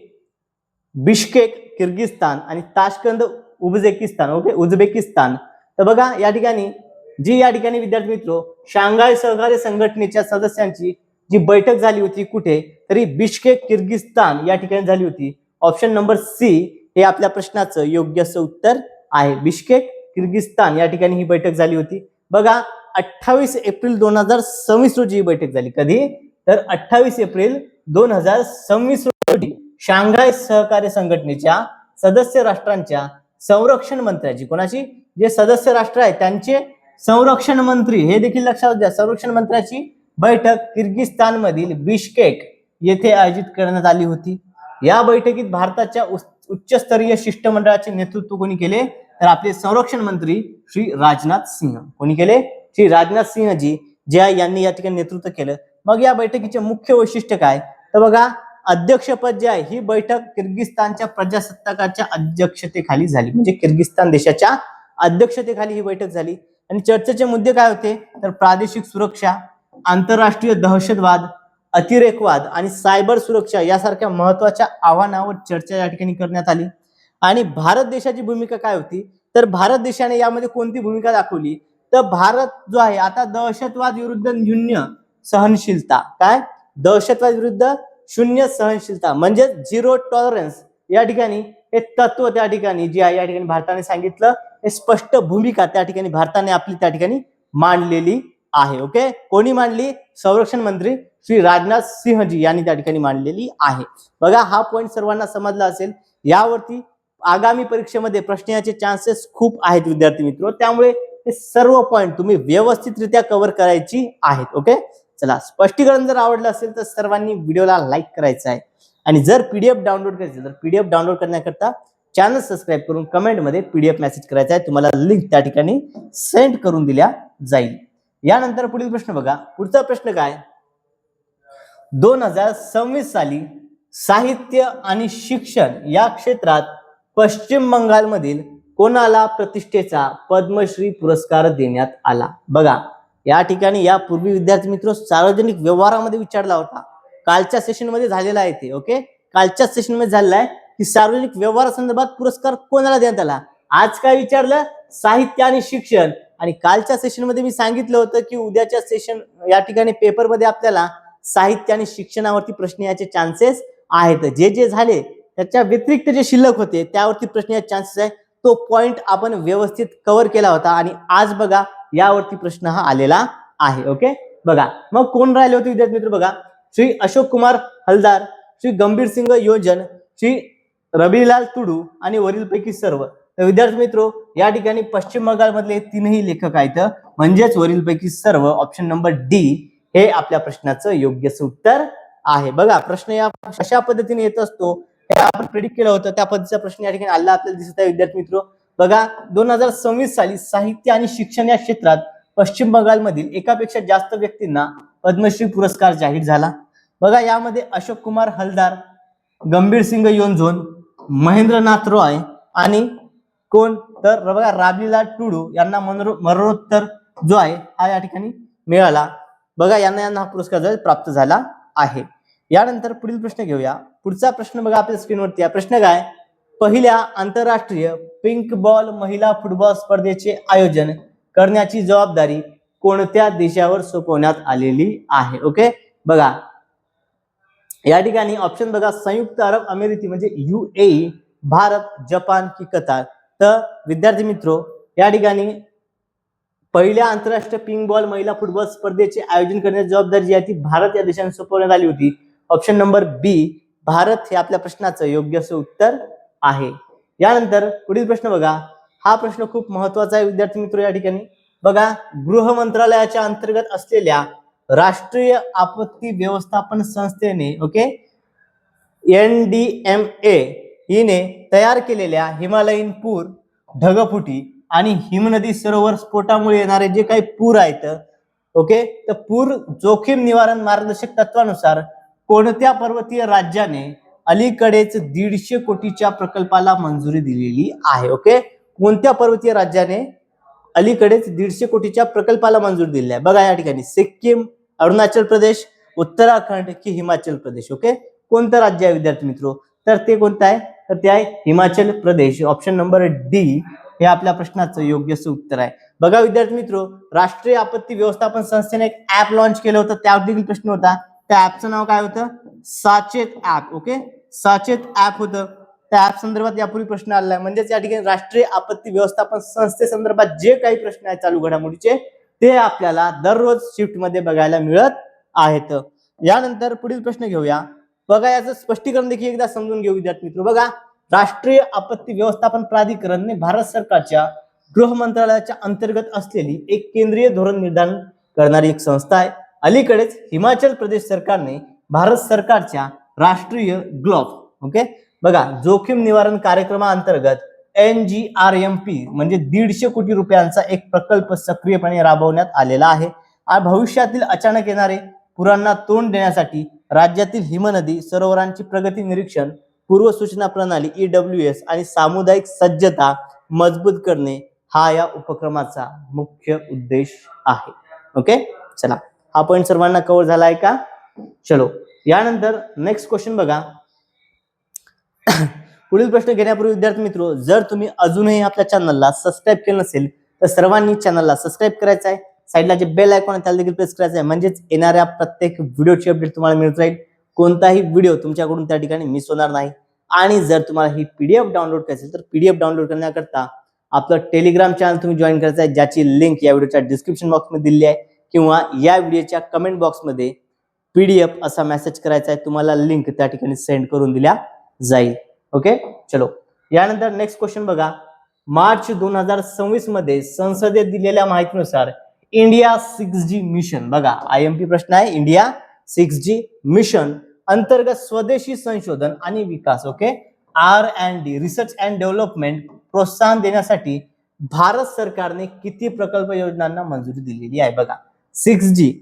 बिश्केक किर्गिस्तान आणि ताशकंद उझबेकिस्तान. Okay, Uzbekistan. तर बघा या ठिकाणी विद्यार्थी मित्रो शांघाय सहकार्य संघटनेच्या सदस्यांची जी बैठक झाली होती कुठे, तरी बिश्केक किर्गिस्तान या ठिकाणी झाली होती. ऑप्शन नंबर सी हे आपल्या प्रश्नाचं योग्य असं उत्तर आहे. बिश्केक किर्गिस्तान या ठिकाणी ही बैठक झाली होती. बघा, 28 एप्रिल 2026 रोजी ही बैठक झाली. कधी? तर 28 एप्रिल 2026 रोजी शांघाय सहकार्य संघटनेच्या सदस्य राष्ट्रांच्या संरक्षण मंत्र्याची, कोणाची, जे सदस्य राष्ट्र आहेत त्यांचे संरक्षण मंत्री, हे देखील लक्षात द्या, संरक्षण मंत्र्याची बैठक किर्गिस्तान मधील बिश्केक येथे आयोजित करण्यात आली होती. या बैठकीत भारताच्या उच्चस्तरीय शिष्टमंडळाचे नेतृत्व कोणी केले, तर आपले संरक्षण मंत्री श्री राजनाथ सिंह. कोणी केले? श्री राजनाथ सिंहजी जे यांनी या ठिकाणी नेतृत्व केलं. मग या बैठकीचे मुख्य वैशिष्ट्य काय, तर बघा, अध्यक्षपद जे आहे ही बैठक किर्गिस्तानच्या प्रजासत्ताकाच्या अध्यक्षतेखाली झाली, म्हणजे किर्गिस्तान देशाच्या अध्यक्षतेखाली ही बैठक झाली. आणि चर्चेचे मुद्दे काय होते, तर प्रादेशिक सुरक्षा, आंतरराष्ट्रीय दहशतवाद, अतिरेकवाद आणि सायबर सुरक्षा यासारख्या महत्वाच्या आव्हानावर चर्चा या ठिकाणी करण्यात आली. आणि भारत देशाची भूमिका काय होती, तर भारत देशाने यामध्ये कोणती भूमिका दाखवली, तर भारत जो आहे आता दहशतवाद विरुद्ध शून्य सहनशीलता, काय, दहशतवाद विरुद्ध शून्य सहनशीलता म्हणजे झिरो टॉलरन्स या ठिकाणी हे तत्व त्या ठिकाणी जे आहे या ठिकाणी भारताने सांगितलं, हे स्पष्ट भूमिका त्या ठिकाणी भारताने आपली त्या ठिकाणी मांडलेली आहे. ओके, कोणी मांडली? संरक्षण मंत्री श्री राजनाथ सिंहजी यांनी त्या ठिकाणी मांडलेली आहे. बघा, हा पॉईंट सर्वांना समजला असेल. यावरती आगामी परीक्षेमध्ये प्रश्न याचे चान्सेस खूप आहेत विद्यार्थी मित्र, त्यामुळे हे सर्व पॉईंट तुम्ही व्यवस्थितरित्या कव्हर करायची आहेत. ओके, चला, स्पष्टीकरण जर आवडलं असेल तर सर्वांनी व्हिडिओला लाईक करायचं आहे. आणि जर पीडीएफ डाउनलोड करायची तर पीडीएफ डाउनलोड करण्याकरता चॅनल सबस्क्राईब करून कमेंट मध्ये पीडीएफ मेसेज करायचा आहे. तुम्हाला लिंक त्या ठिकाणी सेंड करून दिल्या जाईल. यानंतर पुढील प्रश्न बघा, पुढचा प्रश्न काय, 2026 साली साहित्य आणि शिक्षण या क्षेत्रात पश्चिम बंगालमधील कोणाला प्रतिष्ठेचा पद्मश्री पुरस्कार देण्यात आला? बघा, या ठिकाणी यापूर्वी विद्यार्थी मित्र सार्वजनिक व्यवहारामध्ये विचारला होता, कालच्या सेशन मध्ये झालेला आहे ते. ओके, कालच्या सेशन मध्ये झालेला आहे की सार्वजनिक व्यवहारासंदर्भात पुरस्कार कोणाला देण्यात आला. आज काय विचारलं? साहित्य आणि शिक्षण. आणि कालच्या सेशन मध्ये मी सांगितलं होतं की उद्याच्या सेशन या ठिकाणी पेपर मध्ये आपल्याला साहित्य आणि शिक्षणावरती प्रश्न याचे चान्सेस आहेत. जे जे झाले त्याच्या व्यतिरिक्त जे शिल्लक होते त्यावरती प्रश्न याचे चान्सेस आहे. तो पॉइंट आपण व्यवस्थित कव्हर केला होता आणि आज बघा यावरती प्रश्न हा आलेला आहे. ओके, बघा मग कोण राहिले होते विद्यार्थी मित्र, बघा, श्री अशोक कुमार हलदार, श्री गंभीर सिंग योजन, श्री रबिलाल तुडू आणि वरीलपैकी सर्व. तर विद्यार्थी मित्रो या ठिकाणी पश्चिम बंगाल मधले तीनही लेखक आहेत, म्हणजेच वरीलपैकी सर्व. ऑप्शन नंबर डी हे आपल्या प्रश्नाचं योग्य उत्तर आहे. बघा, प्रश्न या अशा पद्धतीने येत असतो, हे आपण प्रेडिक्ट केलं होतं, त्या पद्धतीचा प्रश्न या ठिकाणी आला आपल्याला दिसत आहे विद्यार्थी मित्रो. बघा, 2026 साली साहित्य आणि शिक्षण या क्षेत्रात पश्चिम बंगालमधील एकापेक्षा जास्त व्यक्तींना पद्मश्री पुरस्कार जाहीर झाला. बघा, यामध्ये अशोक कुमार हलदार, गंभीर सिंग योंझोन, महेंद्रनाथ रॉय आणि कोण, तर बघा राबीलाल टुडू यांना मरणोत्तर जो आहे हा या ठिकाणी मिळाला. बघा, यांना हा पुरस्कार प्राप्त झाला आहे. यानंतर पुढील प्रश्न घेऊया. पुढचा प्रश्न बघा आपल्या स्क्रीनवरती. हा प्रश्न काय, पहिल्या आंतरराष्ट्रीय पिंक बॉल महिला फुटबॉल स्पर्धेचे आयोजन करण्याची जबाबदारी कोणत्या देशावर सोपवण्यात आलेली आहे? ओके, बघा या ठिकाणी ऑप्शन बघा, संयुक्त अरब अमिराती म्हणजे UAE, भारत, जपान की कतार. तर विद्यार्थी मित्रो या ठिकाणी पहिल्या आंतरराष्ट्रीय पिंक बॉल महिला फुटबॉल स्पर्धेचे आयोजन करण्याची जबाबदारी जी आहे ती भारत या देशाने सोपवण्यात आली होती. ऑप्शन नंबर बी भारत हे आपल्या प्रश्नाचं योग्य असं उत्तर आहे. यानंतर पुढील प्रश्न बघा, हा प्रश्न खूप महत्वाचा आहे विद्यार्थी मित्र. या ठिकाणी बघा, गृह मंत्रालयाच्या अंतर्गत असलेल्या राष्ट्रीय आपत्ती व्यवस्थापन संस्थेने ओके NDMA हिने तयार केलेल्या हिमालयीन पूर, ढगफुटी आणि हिमनदी सरोवर स्फोटामुळे येणारे जे काही पूर आहेत ओके, तर पूर जोखीम निवारण मार्गदर्शक तत्वानुसार कोणत्या पर्वतीय राज्याने अलीकडेच 150 कोटीच्या प्रकल्पाला मंजुरी दिलेली आहे? ओके, कोणत्या पर्वतीय राज्याने अलीकडेच 150 कोटीच्या प्रकल्पाला मंजुरी दिली आहे? बघा या ठिकाणी सिक्कीम, अरुणाचल प्रदेश, उत्तराखंड की हिमाचल प्रदेश. ओके, कोणतं राज्य आहे विद्यार्थी मित्रो? तर ते कोणतं आहे? तर ते आहे Himachal Pradesh. Option number D हे आपल्या प्रश्नाचं योग्य उत्तर आहे. बघा विद्यार्थी मित्रो, राष्ट्रीय आपत्ती व्यवस्थापन संस्थेने एक ऍप लॉन्च केलं होतं, त्यावर देखील प्रश्न होता. त्या ऍपचं नाव काय होतं? Sachet app. Okay, Sachet app होतं. त्या ऍप संदर्भात यापूर्वी प्रश्न आलेला आहे. म्हणजेच या ठिकाणी राष्ट्रीय आपत्ती व्यवस्थापन संस्थेसंदर्भात जे काही प्रश्न आहेत चालू घडामोडीचे ते आपल्याला दररोज शिफ्ट मध्ये बघायला मिळत आहेत. यानंतर पुढील प्रश्न घेऊया. बघा याचं स्पष्टीकरण देखील एकदा समजून घेऊ विद्यार्थी मित्र. बघा, राष्ट्रीय आपत्ती व्यवस्थापन प्राधिकरण भारत सरकारच्या गृह मंत्रालयाच्या अंतर्गत असलेली एक केंद्रीय धोरण निर्धारण करणारी एक संस्था आहे. अलीकडेच हिमाचल प्रदेश सरकारने भारत सरकारच्या राष्ट्रीय ग्लोब ओके बघा जोखीम निवारण कार्यक्रमाअंतर्गत NGRMP म्हणजे 150 कोटी रुपयांचा एक प्रकल्प सक्रियपणे राबवण्यात आलेला आहे. भविष्यातील अचानक येणारे पुरांना तोंड देण्यासाठी राज्यातील हिमनदी सरोवरांची प्रगती निरीक्षण, पूर्व सूचना प्रणाली EWS आणि सामुदायिक सज्जता मजबूत करणे हा या उपक्रमाचा मुख्य उद्देश आहे. ओके, चला हा पॉइंट सर्वांना कव्हर झाला आहे का? चलो यानंतर नेक्स्ट क्वेश्चन बघा. पुढील प्रश्न घेण्यापूर्वी विद्यार्थी मित्रो, जर तुम्ही अजूनही आपल्या चॅनलला सबस्क्राईब केलं नसेल तर सर्वांनी चॅनलला सबस्क्राईब करायचं आहे. साईडला जे बेल आयकॉन आहे त्याला देखील प्रेस करायचं आहे, म्हणजेच येणाऱ्या प्रत्येक व्हिडिओची अपडेट तुम्हाला मिळत राहील. कोणताही व्हिडिओ तुमच्याकडून त्या ठिकाणी मिस होणार नाही. आणि जर तुम्हाला ही PDF डाउनलोड करायची असेल तर PDF डाउनलोड करण्याकरता आपलं टेलिग्राम चॅनल तुम्ही जॉईन करायचं आहे, ज्याची लिंक या व्हिडिओच्या डिस्क्रिप्शन बॉक्समध्ये दिली आहे किंवा या व्हिडिओच्या कमेंट बॉक्समध्ये PDF असा मेसेज करायचा आहे, तुम्हाला लिंक त्या ठिकाणी सेंड करून दिल्या जाईल. ओके, चलो यानंतर नेक्स्ट क्वेश्चन बघा. मार्च 2026 मध्ये संसदेत दिलेल्या माहितीनुसार इंडिया 6G मिशन, बघा IMP प्रश्न आहे, इंडिया 6G मिशन अंतर्गत स्वदेशी संशोधन आणि विकास okay R&D research and development प्रोत्साहन देण्यासाठी भारत सरकारने किती प्रकल्प योजनांना मंजुरी दिलेली आहे? बघा 6G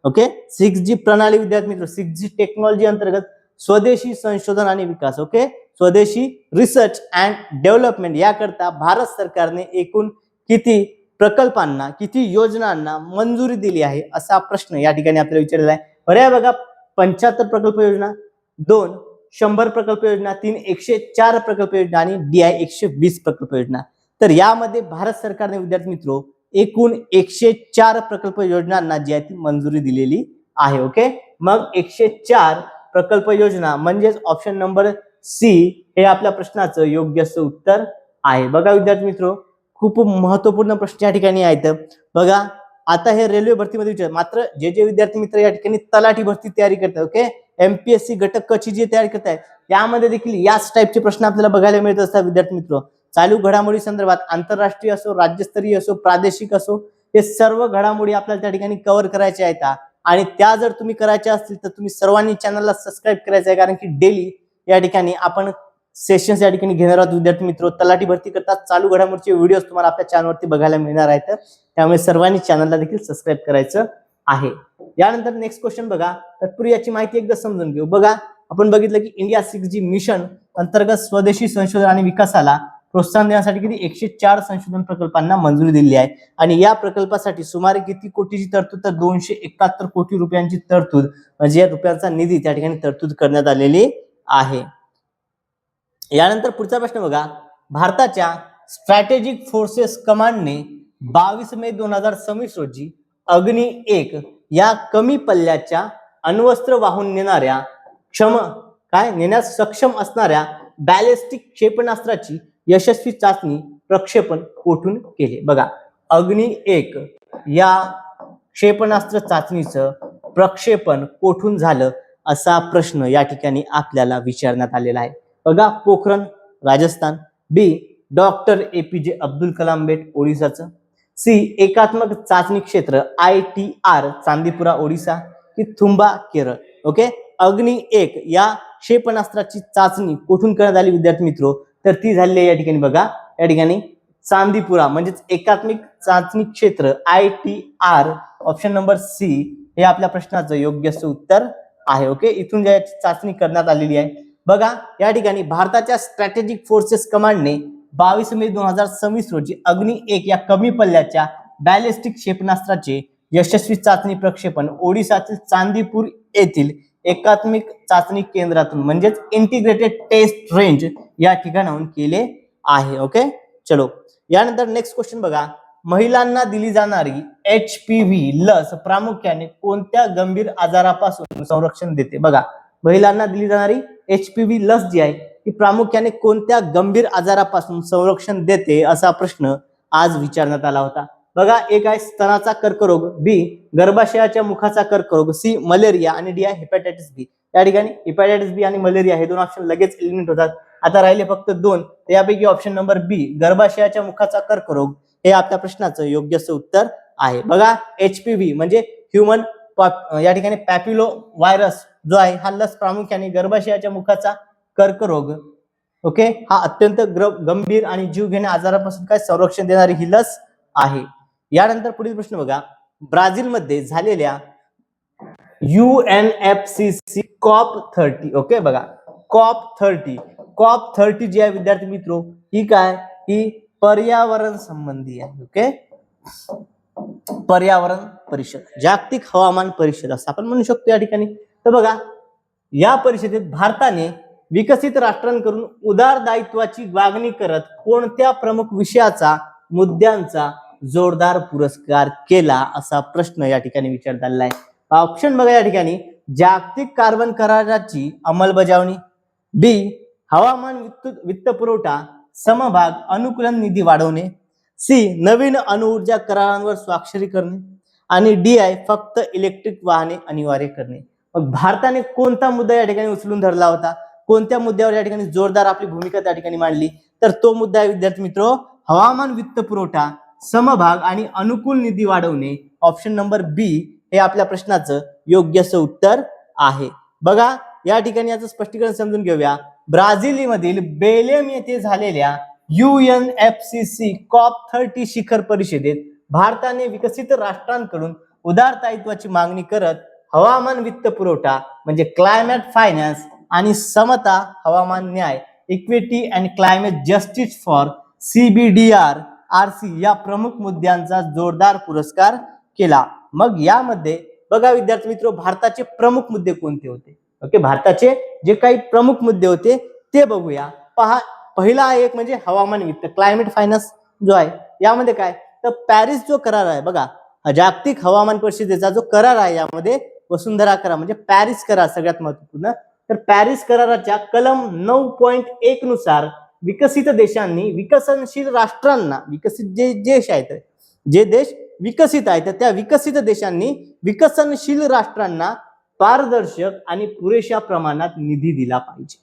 ओके 6G प्रणाली विद्यार्थी मित्र 6G टेक्नॉलॉजी अंतर्गत स्वदेशी संशोधन आणि विकास ओके स्वदेशी रिसर्च अँड डेव्हलपमेंट याकरता भारत सरकारने एकूण किती प्रकल्पांना किती योजनांना मंजुरी दिली आहे असा प्रश्न या ठिकाणी आपल्याला विचारलेला आहे. पर्याय बघा 75 प्रकल्प योजना, 2 100 प्रकल्प योजना, 3 104 प्रकल्प योजना आणि DI 120 प्रकल्प योजना. तर यामध्ये भारत सरकारने विद्यार्थी मित्रो एकूण 104 प्रकल्प योजनांना जी आहे ती मंजुरी दिलेली आहे. ओके, मग 104 प्रकल्प योजना म्हणजेच ऑप्शन नंबर C हे आपल्या प्रश्नाचं योग्य उत्तर आहे. बघा विद्यार्थी मित्रो, खूप महत्वपूर्ण प्रश्न या ठिकाणी आहेत. बघा आता हे रेल्वे भरतीमध्ये विचार, मात्र जे विद्यार्थी मित्र या ठिकाणी तलाठी भरती तयारी करतात ओके MPSC घटक कची जी तयारी करतायत त्यामध्ये देखील याच टाईपचे प्रश्न आपल्याला बघायला मिळत असतात. विद्यार्थी मित्र चालू घडामोडी संदर्भात आंतरराष्ट्रीय असो, राज्यस्तरीय असो, प्रादेशिक असो, हे सर्व घडामोडी आपल्याला त्या ठिकाणी कव्हर करायच्या आहेत. आणि त्या जर तुम्ही करायच्या असतील तर तुम्ही सर्वांनी चॅनलला सबस्क्राईब करायचं आहे, कारण की डेली या ठिकाणी आपण सेशन्स या ठिकाणी घेणार आहोत. विद्यार्थी मित्र तलाठी भरती करता चालू घडामोडीचे व्हिडिओज तुम्हाला आपल्या चॅनलवरती बघायला मिळणार आहेत, त्यामुळे सर्वांनी चॅनलला देखील सबस्क्राईब करायचं आहे. यानंतर नेक्स्ट क्वेश्चन बघा, तत्पूर्वी याची माहिती एकदा समजून घेऊ. बघा आपण बघितलं की इंडिया 6G मिशन अंतर्गत स्वदेशी संशोधन आणि विकासाला प्रोत्साहन देण्यासाठी किती 104 संशोधन प्रकल्पांना मंजुरी दिली आहे. आणि या प्रकल्पासाठी सुमारे किती कोटीची तरतूद? तर 271 कोटी रुपयांची तरतूद म्हणजे रुपयांचा निधी त्या ठिकाणी तरतूद करण्यात आलेली आहे. यानंतर पुढचा प्रश्न बघा, भारताच्या स्ट्रॅटेजिक फोर्सेस कमांडने 22 मे 2026 रोजी अग्नी 1 या कमी पल्ल्याच्या अण्वस्त्र वाहून नेण्यास सक्षम असणाऱ्या बॅलिस्टिक क्षेपणास्त्राची यशस्वी चाचणी प्रक्षेपण कोठून केले? बघा अग्नी 1 या क्षेपणास्त्र चाचणीचं प्रक्षेपण कोठून झालं असा प्रश्न या ठिकाणी आपल्याला विचारण्यात आलेला आहे. बघा Pokhran Rajasthan, B doctor APJ Abdul Kalam बेट ओडिसाचं, सी एकात्मक चाचणी क्षेत्र ITR चांदीपुरा ओडिसा की थुंबा केरळ. ओके, अग्नि 1 या क्षेपणास्त्राची चाचणी कुठून करण्यात आली विद्यार्थी मित्रो, तर ती झाली या ठिकाणी बघा, या ठिकाणी चांदीपुरा म्हणजेच एकात्मिक चाचणी क्षेत्र ITR. ऑप्शन नंबर सी हे आपल्या प्रश्नाचं योग्य उत्तर आहे. ओके, इथून ज्या चाचणी करण्यात आलेली आहे बघा, या ठिकाणी भारताच्या स्ट्रॅटेजिक फोर्सेस कमांडने 22 मे 2026 रोजी अग्नि 1 या कमी पल्ल्याच्या बॅलिस्टिक क्षेपणास्त्राचे यशस्वी चाचणी प्रक्षेपण ओडिसातील चांदीपूर येथील एकात्मिक चाचणी केंद्रातून म्हणजेच इंटिग्रेटेड टेस्ट रेंज या ठिकाणाहून केले आहे. ओके, चलो यानंतर नेक्स्ट क्वेश्चन बघा, महिलांना दिली जाणारी HPV लस प्रामुख्याने कोणत्या गंभीर आजारापासून संरक्षण देते. बघा, महिलांना दिली जाणारी HPV लस जी आहे ती प्रामुख्याने कोणत्या गंभीर आजारापासून संरक्षण देते असा प्रश्न आज विचारण्यात आला होता. बघा, एक आहे स्तनाचा कर्करोग, बी गर्भाशयाच्या मुखाचा कर्करोग, सी मलेरिया आणि डी आहे हेपॅटायटिस बी. या ठिकाणी हेपॅटायटिस बी आणि मलेरिया हे दोन ऑप्शन लगेच एलिमिनेट होतात. आता राहिले फक्त दोन, त्यापैकी ऑप्शन नंबर बी गर्भाशयाच्या मुखाचा कर्करोग हे आपल्या प्रश्नाचं योग्य उत्तर आहे. बघा, HPV म्हणजे ह्युमन या ठिकाणी पॅपिलो व्हायरस जो आहे हा लस प्रामुख्याने गर्भाशयाच्या मुखाचा कर्करोग, ओके, हा अत्यंत गंभीर आणि जीवघेण्या आजारापासून काय संरक्षण देणारी ही लस आहे. यानंतर पुढील प्रश्न बघा, ब्राझीलमध्ये झालेल्या UNFCCC COP30. ओके, बघा COP30 जी आहे विद्यार्थी मित्रो ही काय, ही पर्यावरण संबंधी आहे. ओके, पर्यावरण परिषद, जागतिक हवामान परिषद असं आपण म्हणू शकतो या ठिकाणी. तर बघा, या परिषदेत भारताने विकसित राष्ट्रांकडून उदार दायित्वाची मागणी करत कोणत्या प्रमुख विषयाचा मुद्द्यांचा जोरदार पुरस्कार केला असा प्रश्न या ठिकाणी विचारण्यात आलेला आहे. ऑप्शन बघा, या ठिकाणी जागतिक कार्बन कराराची अंमलबजावणी, बी हवामान वित्त पुरवठा समभाग अनुकूलन निधी वाढवणे, सी नवीन अणुऊर्जा करारांवर स्वाक्षरी करणे आणि डी आहे फक्त इलेक्ट्रिक वाहने अनिवार्य करणे. मग भारताने कोणता मुद्दा या ठिकाणी उचलून धरला होता, कोणत्या मुद्द्यावर या ठिकाणी जोरदार आपली भूमिका त्या ठिकाणी मांडली, तर तो मुद्दा आहे विद्यार्थी मित्रो हवामान वित्त पुरवठा समभाग आणि अनुकूल निधी वाढवणे. ऑप्शन नंबर बी हे आपल्या प्रश्नाचं योग्य उत्तर आहे. बघा, या ठिकाणी याचं स्पष्टीकरण समजून घेऊया. ब्राझीलमधील बेलेम येथे झालेल्या UNFCCC COP30 शिखर परिषदेत भारताने विकसित राष्ट्रांकडून उदार दायित्वाची मागणी करत हवामान वित्त पुरवठा म्हणजे क्लायमेट फायनान्स आणि समता हवामान न्याय equity and climate justice for CBDRC या प्रमुख मुद्द्यांचा जोरदार पुरस्कार केला. मग यामध्ये बघा विद्यार्थी मित्र, भारताचे प्रमुख मुद्दे कोणते होते. ओके, भारताचे जे काही प्रमुख मुद्दे होते ते बघूया. पहा, पहिला एक म्हणजे हवामान वित्त क्लायमेट फायनान्स जो आहे, यामध्ये काय तर पॅरिस जो करार आहे बघा, जागतिक हवामान परिषदेचा जो करार आहे यामध्ये वसुंधरा करार म्हणजे पॅरिस करार सगळ्यात महत्वपूर्ण. तर पॅरिस कराराच्या कलम 9.1 नुसार विकसित देशांनी विकसनशील राष्ट्रांना, विकसित जे देश आहेत, जे देश विकसित आहेत त्या विकसित देशांनी विकसनशील राष्ट्रांना पारदर्शक आणि पुरेशा प्रमाणात निधी दिला पाहिजे.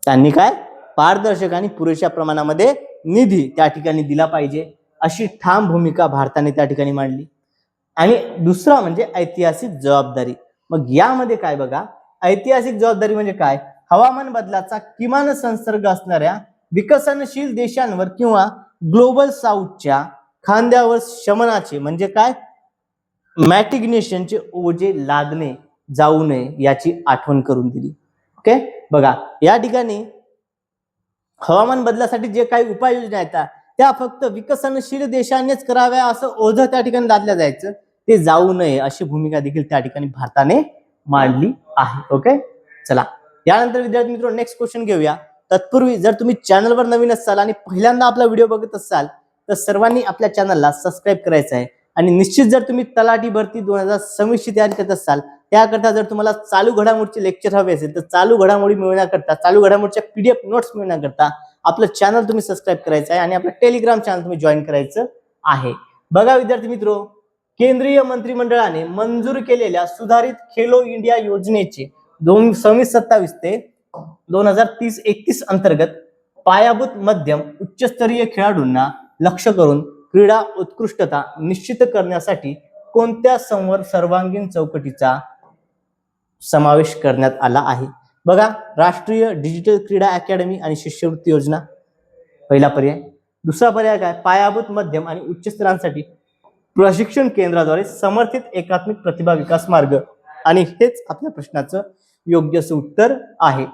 त्यांनी काय पारदर्शक आणि पुरेशा प्रमाणामध्ये निधी त्या ठिकाणी दिला पाहिजे अशी ठाम भूमिका भारताने त्या ठिकाणी मांडली. आणि दुसरा म्हणजे ऐतिहासिक जबाबदारी. मग यामध्ये काय बघा, ऐतिहासिक जबाबदारी म्हणजे काय, हवामान बदलाचा किमान संसर्ग असणाऱ्या विकसनशील देशांवर किंवा ग्लोबल साऊथच्या खांद्यावर शमनाचे म्हणजे काय मॅटिग्नेशनचे ओझे लादणे जाऊ नये याची आठवण करून दिली. ओके, बघा, या ठिकाणी हवामान बदलासाठी जे काही उपाययोजना आहेत त्या फक्त विकसनशील देशांनीच कराव्या असं ओझं त्या ठिकाणी लादल्या जायचं, ते जाऊ नये अशी भूमिका देखील त्या ठिकाणी भारताने मांडली आहे. ओके, चला यानंतर विद्यार्थी मित्रांनो नेक्स्ट क्वेश्चन घेऊया. तत्पूर्वी जर तुम्ही चॅनलवर नवीन असाल आणि पहिल्यांदा आपला व्हिडिओ बघत असाल तर सर्वांनी आपल्या चॅनलला सबस्क्राईब करायचं आहे. आणि निश्चित जर तुम्ही तलाठी भरती 2026 ची तयारी करत असाल, त्याकरता जर तुम्हाला चालू घडामोडीचे लेक्चर हवे असेल तर चालू घडामोडी मिळवण्याकरता, चालू घडामोडीच्या PDF नोट्स मिळवण्याकरता आपलं चॅनल तुम्ही सबस्क्राईब करायचं आहे आणि आपलं टेलिग्राम चॅनल तुम्ही जॉईन करायचं आहे. बघा विद्यार्थी मित्रो, केंद्रीय मंत्रिमंडळाने मंजूर केलेल्या सुधारित खेलो इंडिया योजनेचे 2026-27 ते 2030-31 अंतर्गत पायाभूत मध्यम उच्चस्तरीय खेळाडूंना लक्ष करून क्रीडा उत्कृष्टता निश्चित करण्यासाठी कोणत्या सर्वांगीण चौकटीचा समावेश करण्यात आला आहे? बघा, राष्ट्रीय डिजिटल क्रीडा अकॅडमी आणि शिष्यवृत्ती योजना पहिला पर्याय. दुसरा पर्याय काय? पायाभूत, मध्यम आणि उच्च स्तरांसाठी प्रशिक्षण केंद्राद्वारे समर्थित एकात्मिक प्रतिभा विकास मार्ग. आणि हेच आपल्या प्रश्नाचं योग्य असं उत्तर आहे.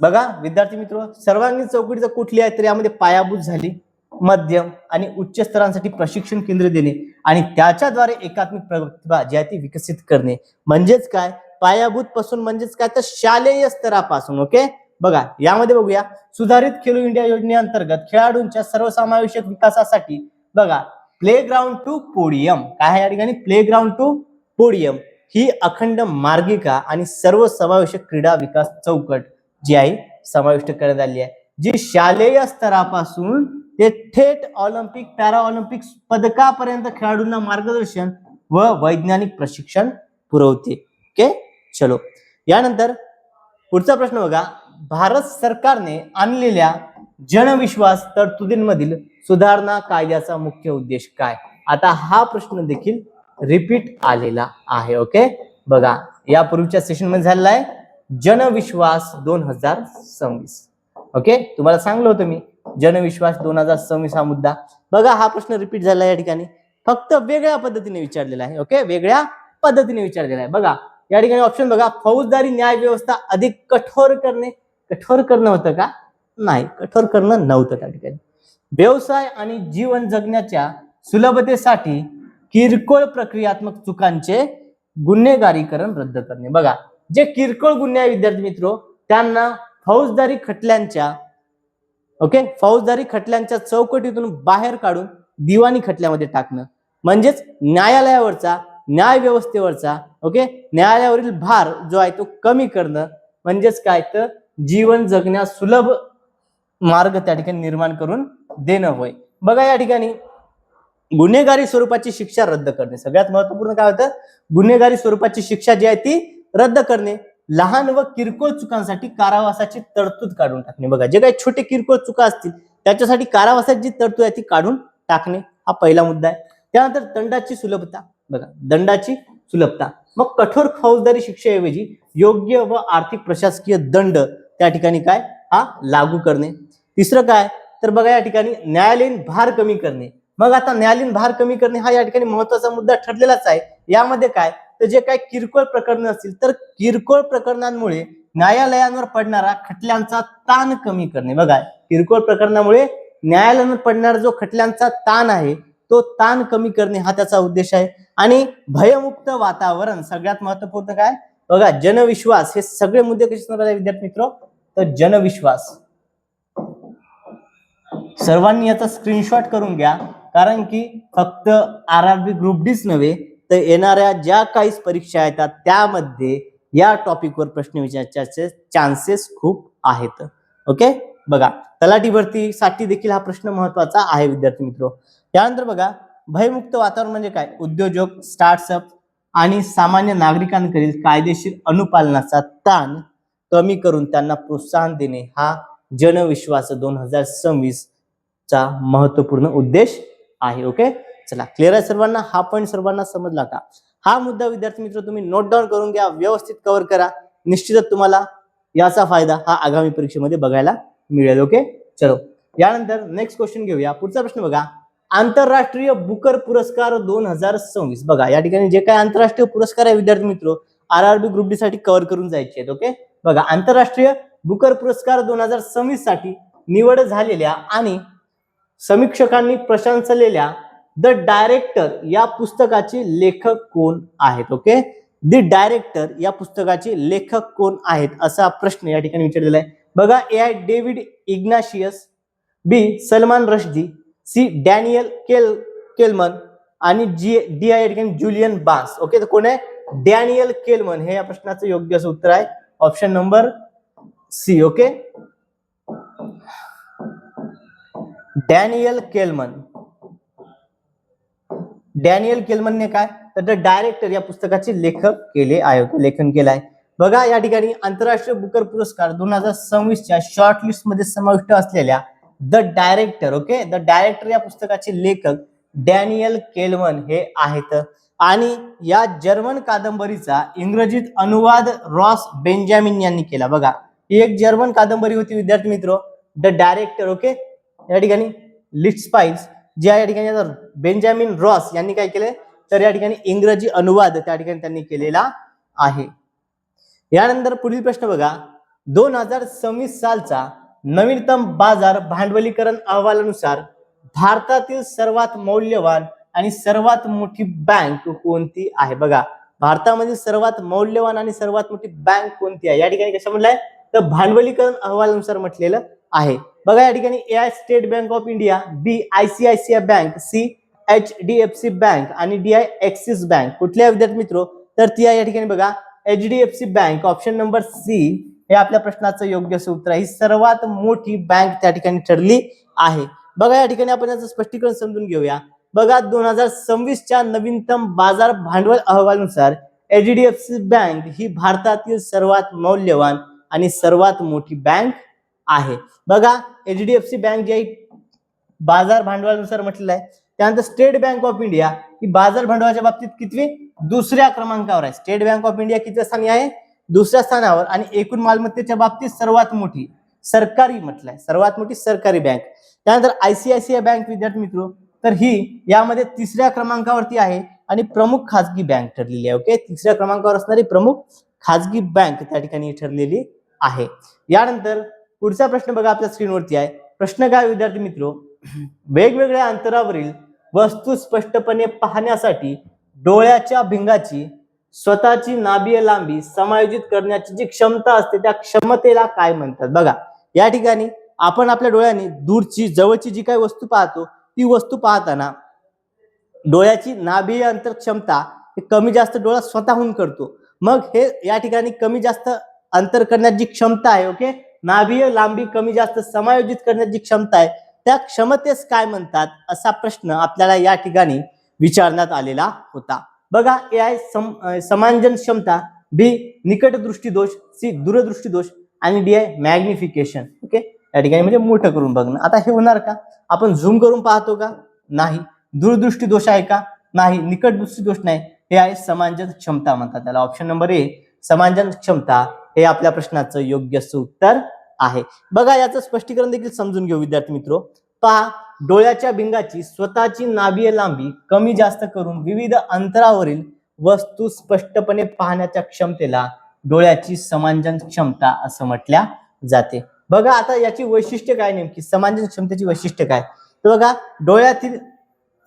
बघा विद्यार्थी मित्र, सर्वांगीण चौकटी जर कुठली आहे तर यामध्ये पायाभूत झाली, मध्यम आणि उच्च स्तरांसाठी प्रशिक्षण केंद्र देणे आणि त्याच्याद्वारे एकात्मिक प्रतिभा जी आहे ती विकसित करणे. म्हणजेच काय? पायाभूत पासून म्हणजेच काय तर शालेय स्तरापासून. ओके, बघा यामध्ये बघूया, सुधारित खेलो इंडिया योजनेअंतर्गत खेळाडूंच्या सर्वसमावेशक विकासासाठी बघा प्लेग्राऊंड टू पोडियम काय आहे या ठिकाणी? प्लेग्राऊंड टू पोडियम ही अखंड मार्गिका आणि सर्वसमावेशक क्रीडा विकास चौकट जी आहे समाविष्ट करण्यात आली आहे, जी शालेय स्तरापासून ते थेट ऑलिम्पिक पॅराऑलिम्पिक पदकापर्यंत खेळाडूंना मार्गदर्शन व वैज्ञानिक प्रशिक्षण पुरवते. ओके, चलो यानंतर पुढचा प्रश्न बघा, भारत सरकारने आणलेल्या जनविश्वास तरतुदींमधील सुधारणा कायद्याचा मुख्य उद्देश काय? आता हा प्रश्न देखील रिपीट आलेला आहे. ओके, बघा यापूर्वीच्या सेशन मध्ये झालेला आहे जनविश्वास 2026. ओके, तुम्हाला सांगलं होतं मी जनविश्वास 2026 हा मुद्दा. बघा हा प्रश्न रिपीट झाला या ठिकाणी, फक्त वेगळ्या पद्धतीने विचारलेला आहे. ओके, वेगळ्या पद्धतीने विचारलेला आहे. बघा या ठिकाणी ऑप्शन बघा, फौजदारी न्याय व्यवस्था अधिक कठोर करणे. कठोर करणं होतं का? नाही, कठोर करणं नव्हतं त्या ठिकाणी. व्यवसाय आणि जीवन जगण्याच्या सुलभतेसाठी किरकोळ प्रक्रियात्मक चुकांचे गुन्हेगारीकरण रद्द करणे. बघा जे किरकोळ गुन्हे आहे विद्यार्थी मित्रो, त्यांना फौजदारी खटल्यांच्या चौकटीतून बाहेर काढून दिवाणी खटल्यामध्ये टाकणं, म्हणजेच न्यायालयावरचा, न्याय व्यवस्थेवरचा न्यायालयावरील भार जो आहे तो कमी करणं, म्हणजेच काय तर जीवन जगण्यास सुलभ मार्ग त्या ठिकाणी निर्माण करून देणं होय. बघा या ठिकाणी गुन्हेगारी स्वरूपाची शिक्षा रद्द करणे, सगळ्यात महत्वपूर्ण काय होतं? गुन्हेगारी स्वरूपाची शिक्षा जी आहे ती रद्द करणे. लहान व किरकोळ चुकांसाठी कारावासाची तरतूद काढून टाकणे. बघा जे काही छोटे किरकोळ चुका असतील त्याच्यासाठी कारावासाची जी तरतूद आहे ती काढून टाकणे, हा पहिला मुद्दा आहे. त्यानंतर दंडाची सुलभता. बघा दंडाची सुलभता, मग कठोर फौजदारी शिक्षेऐवजी योग्य व आर्थिक प्रशासकीय दंड त्या ठिकाणी काय हा लागू करणे. तिसरं काय तर बघा या ठिकाणी न्यायालयीन भार कमी करणे. मग आता न्यायालयीन भार कमी करणे हा या ठिकाणी महत्वाचा मुद्दा ठरलेलाच आहे. यामध्ये काय तर जे काही किरकोळ प्रकरण असतील तर किरकोळ प्रकरणांमुळे न्यायालयांवर पडणारा खटल्यांचा ताण कमी करणे. बघा किरकोळ प्रकरणामुळे न्यायालयावर पडणारा जो खटल्यांचा ताण आहे तो ताण कमी करणे हा त्याचा उद्देश आहे. आणि भयमुक्त वातावरण, सगळ्यात महत्वपूर्ण काय बघा जनविश्वास, हे सगळे मुद्दे कसे असणार विद्यार्थी मित्र? तर जनविश्वास. सर्वांनी याचा स्क्रीनशॉट करून घ्या, कारण की फक्त आरआरबी ग्रुप डीच नव्हे तर येणाऱ्या ज्या काही परीक्षा येतात त्यामध्ये या टॉपिकवर प्रश्न विचारण्याचे चान्सेस खूप आहेत. ओके, बघा तलाठी भरतीसाठी देखील हा प्रश्न महत्वाचा आहे विद्यार्थी मित्र. त्यानंतर बघा भयमुक्त वातावरण म्हणजे काय? उद्योजक, स्टार्टअप आणि सामान्य नागरिकांकडील कायदेशीर अनुपालनाचा ताण कमी करून त्यांना प्रोत्साहन देणे हा जनविश्वास 2026 चा महत्वपूर्ण उद्देश आहे. ओके, चला क्लिअर आहे सर्वांना? हा पॉईंट सर्वांना समजला का? हा मुद्दा विद्यार्थी मित्र तुम्ही नोट डाऊन करून घ्या, व्यवस्थित कव्हर करा. निश्चितच तुम्हाला याचा फायदा हा आगामी परीक्षेमध्ये बघायला मिळेल. ओके, चलो यानंतर नेक्स्ट क्वेश्चन घेऊया. पुढचा प्रश्न बघा, आंतरराष्ट्रीय बुकर पुरस्कार 2026. बघा या ठिकाणी जे काही आंतरराष्ट्रीय पुरस्कार आहे विद्यार्थी मित्र आरआरबी ग्रुप डी साठी कव्हर करून जायचे आहेत. ओके, बघा आंतरराष्ट्रीय बुकर पुरस्कार 2026 साठी निवड झालेल्या आणि समीक्षकांनी प्रशंसलेल्या द डायरेक्टर या पुस्तकाचे लेखक कोण आहेत? ओके, द डायरेक्टर या पुस्तकाचे लेखक कोण आहेत असा प्रश्न या ठिकाणी विचारलेला आहे. बघा ए डेव्हिड इग्नाशियस, बी सलमान रश्दी, सी डॅनियल केलमन आणि डी या ठिकाणी जुलियन बार्न्स. ओके, तर कोण आहे? डॅनियल केलमन हे या प्रश्नाचं योग्य असं उत्तर आहे, option number C. Okay, Daniel Kahneman. Daniel केलमनने काय तर डायरेक्टर या पुस्तकाचे लेखक केले आहे, लेखन केलं आहे. बघा या ठिकाणी आंतरराष्ट्रीय बुकर पुरस्कार 2026 च्या शॉर्टलिस्ट मध्ये समाविष्ट असलेल्या the director. Okay, the director या पुस्तकाचे लेखक डॅनियल केल्वन हे आहेत. आणि या जर्मन कादंबरीचा इंग्रजीत अनुवाद रॉस बेंजामिन यांनी केला. बघा, ही एक जर्मन कादंबरी होती विद्यार्थी मित्र, द डायरेक्टर. ओके, या ठिकाणी लिट्स्पाइस जे या ठिकाणी बेंजामिन रॉस यांनी काय केले, तर या ठिकाणी इंग्रजी अनुवाद त्या ठिकाणी त्यांनी केलेला आहे. यानंतर पुढील प्रश्न बघा, 2026 सालचा नवीनतम बाजार भांडवलीकरण अहवालानुसार भारतातील सर्वात मौल्यवान आणि सर्वात मोठी बँक कोणती आहे? बघा, भारतामधील सर्वात मौल्यवान आणि सर्वात मोठी बँक कोणती आहे? या ठिकाणी कशा म्हटलंय, तर भांडवलीकरण अहवालानुसार म्हटलेलं आहे. बघा, या ठिकाणी A State Bank of India, B ICICI Bank, C HDFC Bank आणि डी ऍक्सिस बँक. कुठल्या विद्यार्थी मित्र, तर ती आहे या ठिकाणी बघा HDFC bank. Option number C हे आपल्या प्रश्नाचं योग्य उत्तर आहे. ही सर्वात मोठी बँक त्या ठिकाणी ठरली आहे. बघा, या ठिकाणी आपण याचं स्पष्टीकरण समजून घेऊया. बघा, 2026च्या नवीनतम बाजार भांडवल अहवालानुसार HDFC बँक ही भारतातील सर्वात मौल्यवान आणि सर्वात मोठी बँक आहे. बघा, HDFC बँक जी बाजार भांडवलानुसार म्हटलेलं आहे. त्यानंतर स्टेट बँक ऑफ इंडिया ही बाजार भांडवलाच्या बाबतीत कितवी, दुसऱ्या क्रमांकावर आहे. स्टेट बँक ऑफ इंडिया किती स्थानी आहे, दुसऱ्या स्थानावर. आणि एकूण मालमत्तेच्या बाबतीत सर्वात मोठी सरकारी म्हटलंय, सर्वात मोठी सरकारी बँक. त्यानंतर ICICI बँक विद्यार्थी मित्र, तर ही यामध्ये तिसऱ्या क्रमांकावरती आहे आणि प्रमुख खाजगी बँक ठरलेली आहे. ओके, तिसऱ्या क्रमांकावर असणारी प्रमुख खाजगी बँक त्या ठिकाणी ठरलेली आहे. यानंतर पुढचा प्रश्न बघा आपल्या स्क्रीनवरती आहे. प्रश्न काय विद्यार्थी मित्र, वेगवेगळ्या अंतरावरील वस्तू स्पष्टपणे पाहण्यासाठी डोळ्याच्या भिंगाची स्वतःची नाभीय लांबी समायोजित करण्याची जी क्षमता असते त्या क्षमतेला काय म्हणतात? बघा, या ठिकाणी आपण आपल्या डोळ्याने दूरची जवळची जी काही वस्तू पाहतो ती वस्तू पाहताना डोळ्याची नाभीय अंतर क्षमता कमी जास्त डोळा स्वतःहून करतो. मग हे या ठिकाणी कमी जास्त अंतर करण्याची जी क्षमता आहे, ओके, नाभीय लांबी कमी जास्त समायोजित करण्याची जी क्षमता आहे त्या क्षमतेस काय म्हणतात, असा प्रश्न आपल्याला या ठिकाणी विचारण्यात आलेला होता. बघा, ए आहे समांजन क्षमता, बी निकट दृष्टी दोष, सी दूरदृष्टी दोष आणि डी आहे मॅग्निफिकेशन. ओके, या ठिकाणी म्हणजे मोठं करून बघणं. आता हे होणार का, आपण झूम करून पाहतो का, नाही. दूरदृष्टी दोष आहे का, नाही. निकट दृष्टी दोष नाही. हे आहे समांजन क्षमता म्हणतात त्याला. ऑप्शन नंबर ए समांजन क्षमता हे आपल्या प्रश्नाचं योग्य उत्तर आहे. बघा, याचं स्पष्टीकरण देखील समजून घेऊ विद्यार्थी मित्र. पहा, डोळ्याच्या भिंगाची स्वतःची नाभीय लांबी कमी जास्त करून विविध अंतरावरील वस्तू स्पष्टपणे पाहण्याच्या क्षमतेला डोळ्याची समांजन क्षमता असं म्हटल्या जाते. बघा, आता याची वैशिष्ट्य काय, नेमकी समांजन क्षमतेची वैशिष्ट्य काय, तर बघा, डोळ्यातील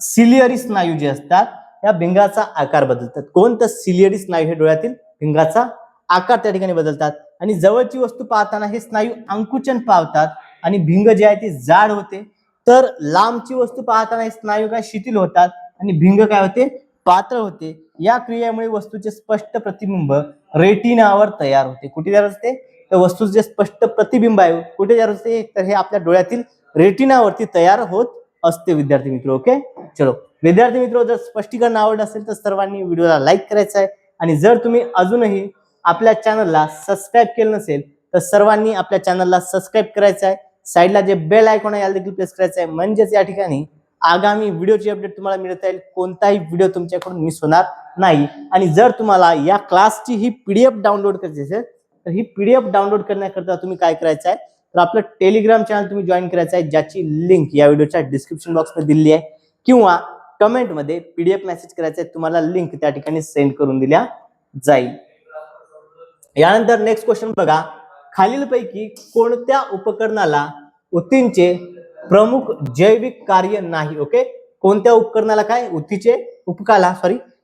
सिलिअरी स्नायू जे असतात या भिंगाचा आकार बदलतात. कोणतं सिलिअरी स्नायू हे डोळ्यातील भिंगाचा आकार त्या ठिकाणी बदलतात आणि जवळची वस्तू पाहताना हे स्नायू अंकुचन पावतात आणि भिंग जे आहे ती जाड होते. तर लांबची वस्तू पाहताना हे स्नायू काय शिथिल होतात आणि भिंग काय होते, पातळ होते. या क्रियेमुळे वस्तूचे स्पष्ट प्रतिबिंब रेटिनावर तयार होते. कुठे तयार होते, तर वस्तूचे जे स्पष्ट प्रतिबिंब आहे कुठे तयार होते, तर हे आपल्या डोळ्यातील रेटिनावरती तयार होत असते विद्यार्थी मित्र. ओके, चलो विद्यार्थी मित्र, जर स्पष्टीकरण आवडलं असेल तर सर्वांनी व्हिडिओला लाईक करायचं आहे आणि जर तुम्ही अजूनही आपल्या चॅनलला सबस्क्राईब केलं नसेल तर सर्वांनी आपल्या चॅनलला सबस्क्राईब करायचं आहे. साईडला जे बेल आयकॉन आहे याला देखील प्रेस करायचं आहे, म्हणजेच या ठिकाणी आगामी व्हिडिओची अपडेट तुम्हाला मिळत राहील. कोणताही व्हिडिओ तुमच्याकडून मिस होणार नाही. आणि जर तुम्हाला या क्लासची ही PDF डाउनलोड करायची असेल तर ही PDF डाउनलोड करण्याकरता तुम्ही काय करायचं आहे, तर आपलं टेलिग्राम चॅनल तुम्ही जॉईन करायचं आहे, ज्याची लिंक या व्हिडिओच्या डिस्क्रिप्शन बॉक्समध्ये दिली आहे किंवा कमेंटमध्ये PDF मेसेज करायचा आहे, तुम्हाला लिंक त्या ठिकाणी सेंड करून दिल्या जाईल. यानंतर नेक्स्ट क्वेश्चन बघा, खालीलपैकी कोणत्या उपकरणाला ऊतींचे प्रमुख जैविक कार्य नाही? ओके, कोणत्या उपकरणाला काय ऊतीचे या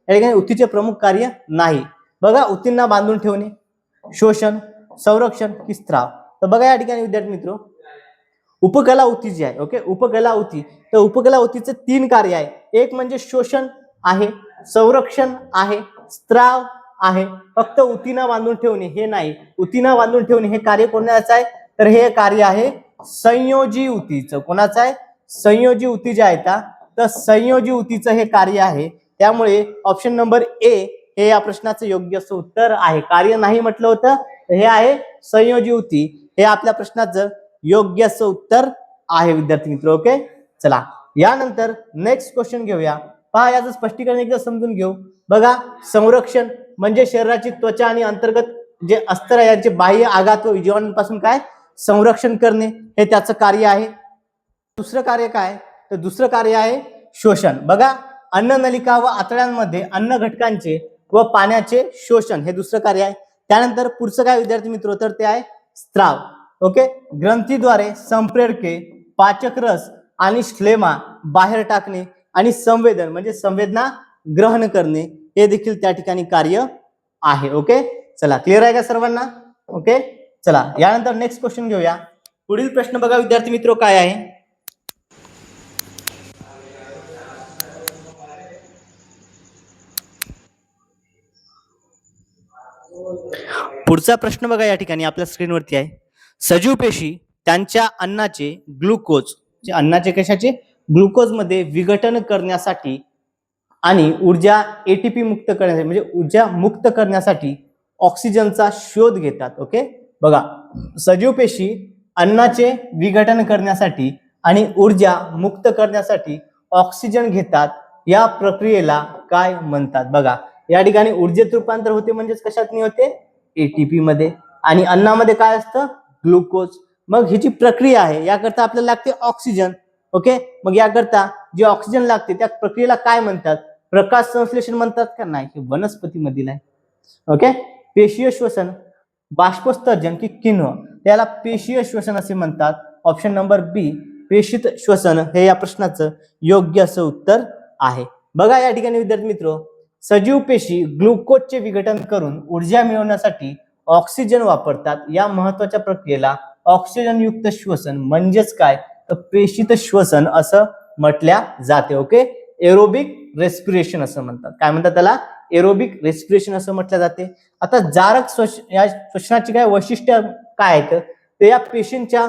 ठिकाणी ऊतीचे प्रमुख कार्य नाही? बघा, ऊतींना बांधून ठेवणे, शोषण, संरक्षण की स्त्राव. तर बघा, या ठिकाणी विद्यार्थी मित्र, उपकला ऊती जी आहे, ओके, उपकला ऊती, तर उपकला ऊतीचे 3 कार्य आहे. एक म्हणजे शोषण आहे, संरक्षण आहे, स्त्राव आहे. फक्त ऊतींना बांधून ठेवणे हे नाही. ऊतींना बांधून ठेवणे हे कार्य कोणाचं आहे, तर हे कार्य आहे संयोजी ऊतीचं. कोणाचं आहे, संयोजी ऊती जे आहे तर संयोजी ऊतीचं हे कार्य आहे. त्यामुळे ऑप्शन नंबर ए हे या प्रश्नाचं योग्य उत्तर आहे. कार्य नाही म्हटलं होतं, हे आहे संयोजी ऊती, हे आपल्या प्रश्नाचं योग्य उत्तर आहे विद्यार्थी मित्र. ओके, चला यानंतर नेक्स्ट क्वेश्चन घेऊया. पहा, याचं स्पष्टीकरण एकदा समजून घेऊ. बघा, संरक्षण म्हणजे शरीराची त्वचा आणि अंतर्गत जे अस्तर आहे यांचे बाह्य आघात व जीवाणूंपासून काय संरक्षण करणे हे त्याचं कार्य आहे. दुसरं कार्य काय, तर दुसरं कार्य आहे शोषण. बघा, अन्ननलिका व आतड्यांमध्ये अन्न घटकांचे व पाण्याचे शोषण हे दुसरं कार्य आहे. त्यानंतर पुढचं काय विद्यार्थी मित्र, तर ते आहे स्त्राव. ओके, ग्रंथीद्वारे संप्रेरके, पाचक रस आणि श्लेमा बाहेर टाकणे आणि संवेदन म्हणजे संवेदना ग्रहण करणे हे देखील त्या ठिकाणी कार्य आहे. ओके, चला क्लिअर आहे का सर्वांना? ओके, चला यानंतर नेक्स्ट क्वेश्चन घेऊया. पुढील प्रश्न बघा विद्यार्थी मित्र काय आहे. पुढचा प्रश्न बघा या ठिकाणी आपल्या स्क्रीनवरती आहे. सजीव पेशी त्यांच्या अन्नाचे ग्लुकोज, जे अन्नाचे कशाचे ग्लुकोज मध्ये विघटन करण्यासाठी आणि ऊर्जा एटीपी मुक्त करण्यासाठी म्हणजे ऊर्जा मुक्त करण्यासाठी ऑक्सिजनचा शोध घेतात. ओके, बघा, सजीव पेशी अन्नाचे विघटन करण्यासाठी आणि ऊर्जा मुक्त करण्यासाठी ऑक्सिजन घेतात. या प्रक्रियेला काय म्हणतात? बघा, या ठिकाणी ऊर्जेत रूपांतर होते म्हणजेच कशात नाही होते, एटीपी मध्ये, आणि अन्नामध्ये काय असतं, ग्लुकोज. मग ही जी प्रक्रिया आहे याकरता आपल्याला लागते ऑक्सिजन. ओके, मग याकरता जे ऑक्सिजन लागते त्या प्रक्रियेला काय म्हणतात? प्रकाश संश्लेषण म्हणतात का? नाही, हे वनस्पतीमधील आहे. ओके, पेशीय श्वसन, बाष्पोत्सर्जन की किण्व, त्याला पेशीय श्वसन असे म्हणतात. ऑप्शन नंबर बी पेशीत श्वसन हे या प्रश्नाचं योग्य असं उत्तर आहे. बघा या ठिकाणी विद्यार्थी मित्र, सजीव पेशी ग्लुकोजचे विघटन करून ऊर्जा मिळवण्यासाठी ऑक्सिजन वापरतात. या महत्वाच्या प्रक्रियेला ऑक्सिजन युक्त श्वसन म्हणजेच काय, तर पेशीत श्वसन असं म्हटल्या जाते. ओके, एरोबिक रेस्पिरेशन असं म्हणतात. काय म्हणतात त्याला? एरोबिक रेस्पिरेशन असं म्हटलं जाते. आता जारक या श्वसनाची काय वैशिष्ट्य काय आहेत, तर या पेशींच्या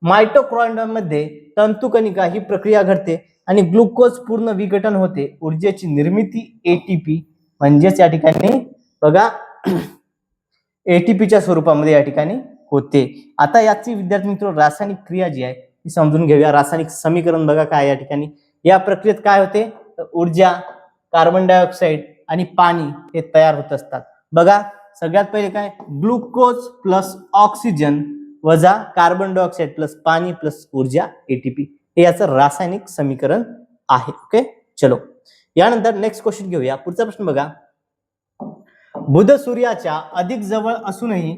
मायटोकॉन्ड्रिया मध्ये तंतुकणिका ही प्रक्रिया घडते आणि ग्लुकोज पूर्ण विघटन होते. ऊर्जेची निर्मिती एटीपी म्हणजेच या ठिकाणी बघा एटीपीच्या स्वरूपामध्ये या ठिकाणी होते. आता याची विद्यार्थी मित्र रासायनिक क्रिया जी आहे ती समजून घेऊया. रासायनिक समीकरण बघा काय या ठिकाणी. या प्रक्रियेत काय होते, तर ऊर्जा, कार्बन डायऑक्साईड आणि पाणी हे तयार होत असतात. बघा, सगळ्यात पहिले काय, ग्लुकोज प्लस ऑक्सिजन वजा कार्बन डायऑक्साईड प्लस पाणी प्लस ऊर्जा एटीपी हे याचं रासायनिक समीकरण आहे. ओके, चलो यानंतर नेक्स्ट क्वेश्चन घेऊया. पुढचा प्रश्न बघा. बुध सूर्याच्या अधिक जवळ असूनही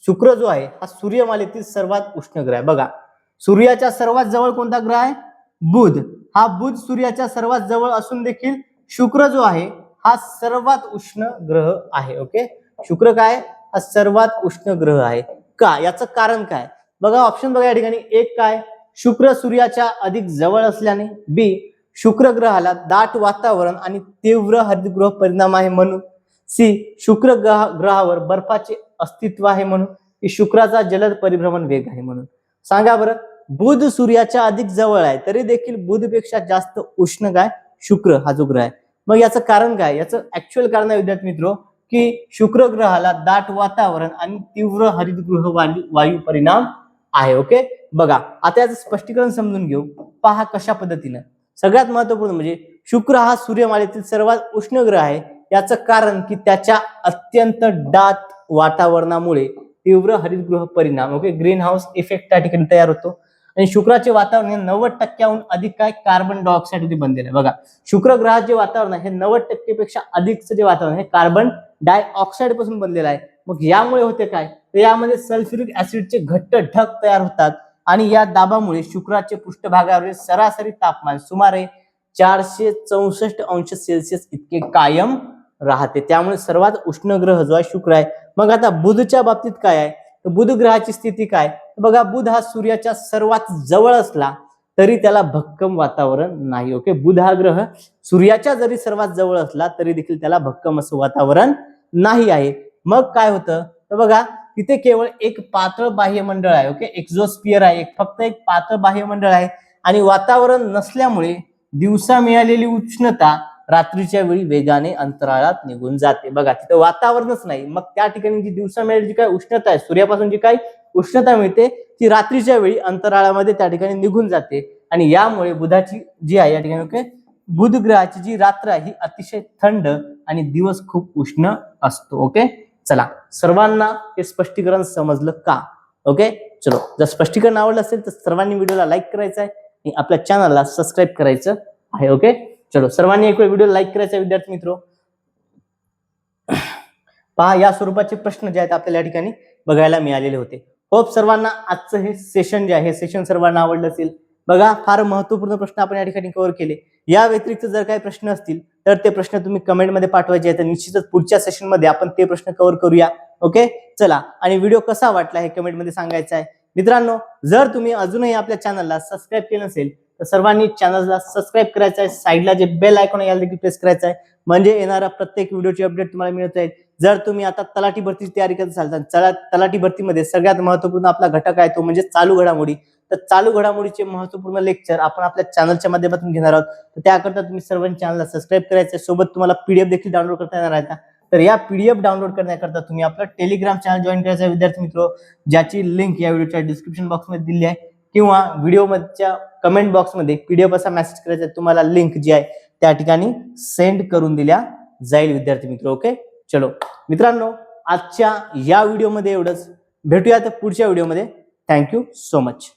शुक्र जो आहे हा सूर्यमालेतील सर्वात उष्ण ग्रह आहे. बघा, सूर्याच्या सर्वात जवळ कोणता ग्रह आहे? बुध. हा बुध सूर्याच्या सर्वात जवळ असून देखील शुक्र जो आहे हा सर्वात उष्ण ग्रह आहे. ओके, शुक्र काय, हा सर्वात उष्ण ग्रह आहे. का, याचं कारण काय? बघा ऑप्शन बघा या ठिकाणी. एक काय, शुक्र सूर्याच्या अधिक जवळ असल्याने. बी, शुक्र ग्रहाला दाट वातावरण आणि तीव्र हरितगृह परिणाम आहे म्हणून. सी, शुक्र ग्रहावर बर्फाचे अस्तित्व आहे म्हणून. की शुक्राचा जलद परिभ्रमण वेग आहे म्हणून. सांगा बरं, बुध सूर्याच्या अधिक जवळ आहे तरी देखील बुधपेक्षा जास्त उष्ण काय, शुक्र हा जो ग्रह आहे. मग याचं कारण काय? याचं ऍक्च्युअल कारण आहे विद्यार्थी मित्र की शुक्र ग्रहाला दाट वातावरण आणि तीव्र हरितगृह वायू परिणाम आहे. ओके, बघा आता याचं स्पष्टीकरण समजून घेऊ. पहा कशा पद्धतीनं. सगळ्यात महत्वपूर्ण म्हणजे शुक्र हा सूर्यमालेतील सर्वात उष्ण ग्रह आहे. याचं कारण की त्याच्या अत्यंत दाट वातावरणामुळे तीव्र हरितगृह परिणाम, ओके, ग्रीन हाऊस इफेक्ट त्या ठिकाणी तयार होतो. आणि शुक्राचे वातावरण हे 90% अधिक काय कार्बन डायऑक्साईड बनलेलं आहे. बघा, शुक्र ग्रहाचे जे वातावरण आहे हे 90% पेक्षा अधिकचं जे वातावरण आहे कार्बन डायऑक्साईड पासून बनलेलं आहे. मग यामुळे होते काय, तर यामध्ये सल्फ्युरिक ऍसिडचे घट्ट ढग तयार होतात आणि या दाबामुळे शुक्राचे पृष्ठभागावरील सरासरी तापमान सुमारे 464 अंश सेल्सिअस इतके कायम राहते. त्यामुळे सर्वात उष्ण ग्रह जो आहे शुक्र आहे. मग आता बुधच्या बाबतीत काय आहे, तर बुध ग्रहाची स्थिती काय, बघा बुध हा सूर्याच्या सर्वात जवळ असला तरी त्याला भक्कम वातावरण नाही. ओके, बुध हा ग्रह सूर्याच्या जरी सर्वात जवळ असला तरी देखील त्याला भक्कम असं वातावरण नाही आहे. मग काय होतं, तर बघा तिथे केवळ एक पातळ बाह्यमंडळ आहे. ओके, एक्झोस्फिअर आहे, फक्त एक पातळ बाह्यमंडळ आहे आणि वातावरण नसल्यामुळे दिवसा मिळालेली उष्णता रात्रीच्या वेळी वेगाने अंतराळात निघून जाते. बघा तिथं वातावरणच नाही, मग त्या ठिकाणी जी दिवसा मिळेल जी काय उष्णता आहे, सूर्यापासून जी काय उष्णता मिळते ती रात्रीच्या वेळी अंतराळामध्ये त्या ठिकाणी निघून जाते आणि यामुळे बुधाची जी आहे या ठिकाणी ओके बुध ग्रहाची जी रात्र आहे ही अतिशय थंड आणि दिवस खूप उष्ण असतो. ओके चला सर्वांना हे स्पष्टीकरण समजलं का? ओके चलो जर स्पष्टीकरण आवडलं असेल तर सर्वांनी व्हिडिओला लाईक करायचं आहे आणि आपल्या चॅनलला सबस्क्राईब करायचं आहे. ओके चलो सर्वांनी एक वेळ व्हिडिओ लाईक करायचा विद्यार्थी मित्रो. पहा या स्वरूपाचे प्रश्न जे आहेत आपल्याला या ठिकाणी बघायला मिळालेले होते. होप सर्वांना आजचं हे सेशन जे आहे सेशन सर्वांना आवडलं असेल. बघा फार महत्वपूर्ण प्रश्न आपण या ठिकाणी कव्हर केले. या व्यतिरिक्त जर काही प्रश्न असतील तर ते प्रश्न तुम्ही कमेंटमध्ये पाठवायचे आहेत. निश्चितच पुढच्या सेशन मध्ये आपण ते प्रश्न कव्हर करूया. ओके चला आणि व्हिडिओ कसा वाटला हे कमेंटमध्ये सांगायचं आहे. मित्रांनो जर तुम्ही अजूनही आपल्या चॅनलला सबस्क्राईब केलं नसेल तर सर्वांनी चॅनलला सबस्क्राईब करायचं आहे. साईडला जे बेल आयकॉन आहे याला देखील प्रेस करायचं आहे म्हणजे येणारा प्रत्येक व्हिडिओची अपडेट तुम्हाला मिळत राहील. जर तुम्ही आता तलाठी भरतीची तयारी करत असाल तर तलाठी भरतीमध्ये सगळ्यात महत्त्वपूर्ण आपला घटक आहे तो म्हणजे चालू घडामोडी. तर चालू घडामोडीचे महत्त्वपूर्ण लेक्चर आपण आपल्या चॅनलच्या माध्यमातून घेणार आहोत. तर त्याकरता तुम्ही सर्वांनी चॅनलला सबस्क्राईब करायचं आहे. सोबत तुम्हाला पीडीएफ देखील डाउनलोड करता येणार आहे. तर या पीडीएफ डाउनलोड करण्याकरता तुम्ही आपलं टेलिग्राम चॅनल जॉईन करायचं आहे विद्यार्थी मित्रो, ज्याची लिंक या व्हिडिओच्या डिस्क्रिप्शन बॉक्समध्ये दिली आहे किंवा व्हिडिओच्या कमेंट बॉक्समध्ये पीडीएफ असा मेसेज करायचा आहे. तुम्हाला लिंक जी आहे त्या ठिकाणी सेंड करून दिल्या जाईल विद्यार्थी मित्रो. ओके चलो मित्रांनो आजच्या या व्हिडिओमध्ये एवढंच. भेटूया तर पुढच्या व्हिडिओमध्ये. Thank you so much.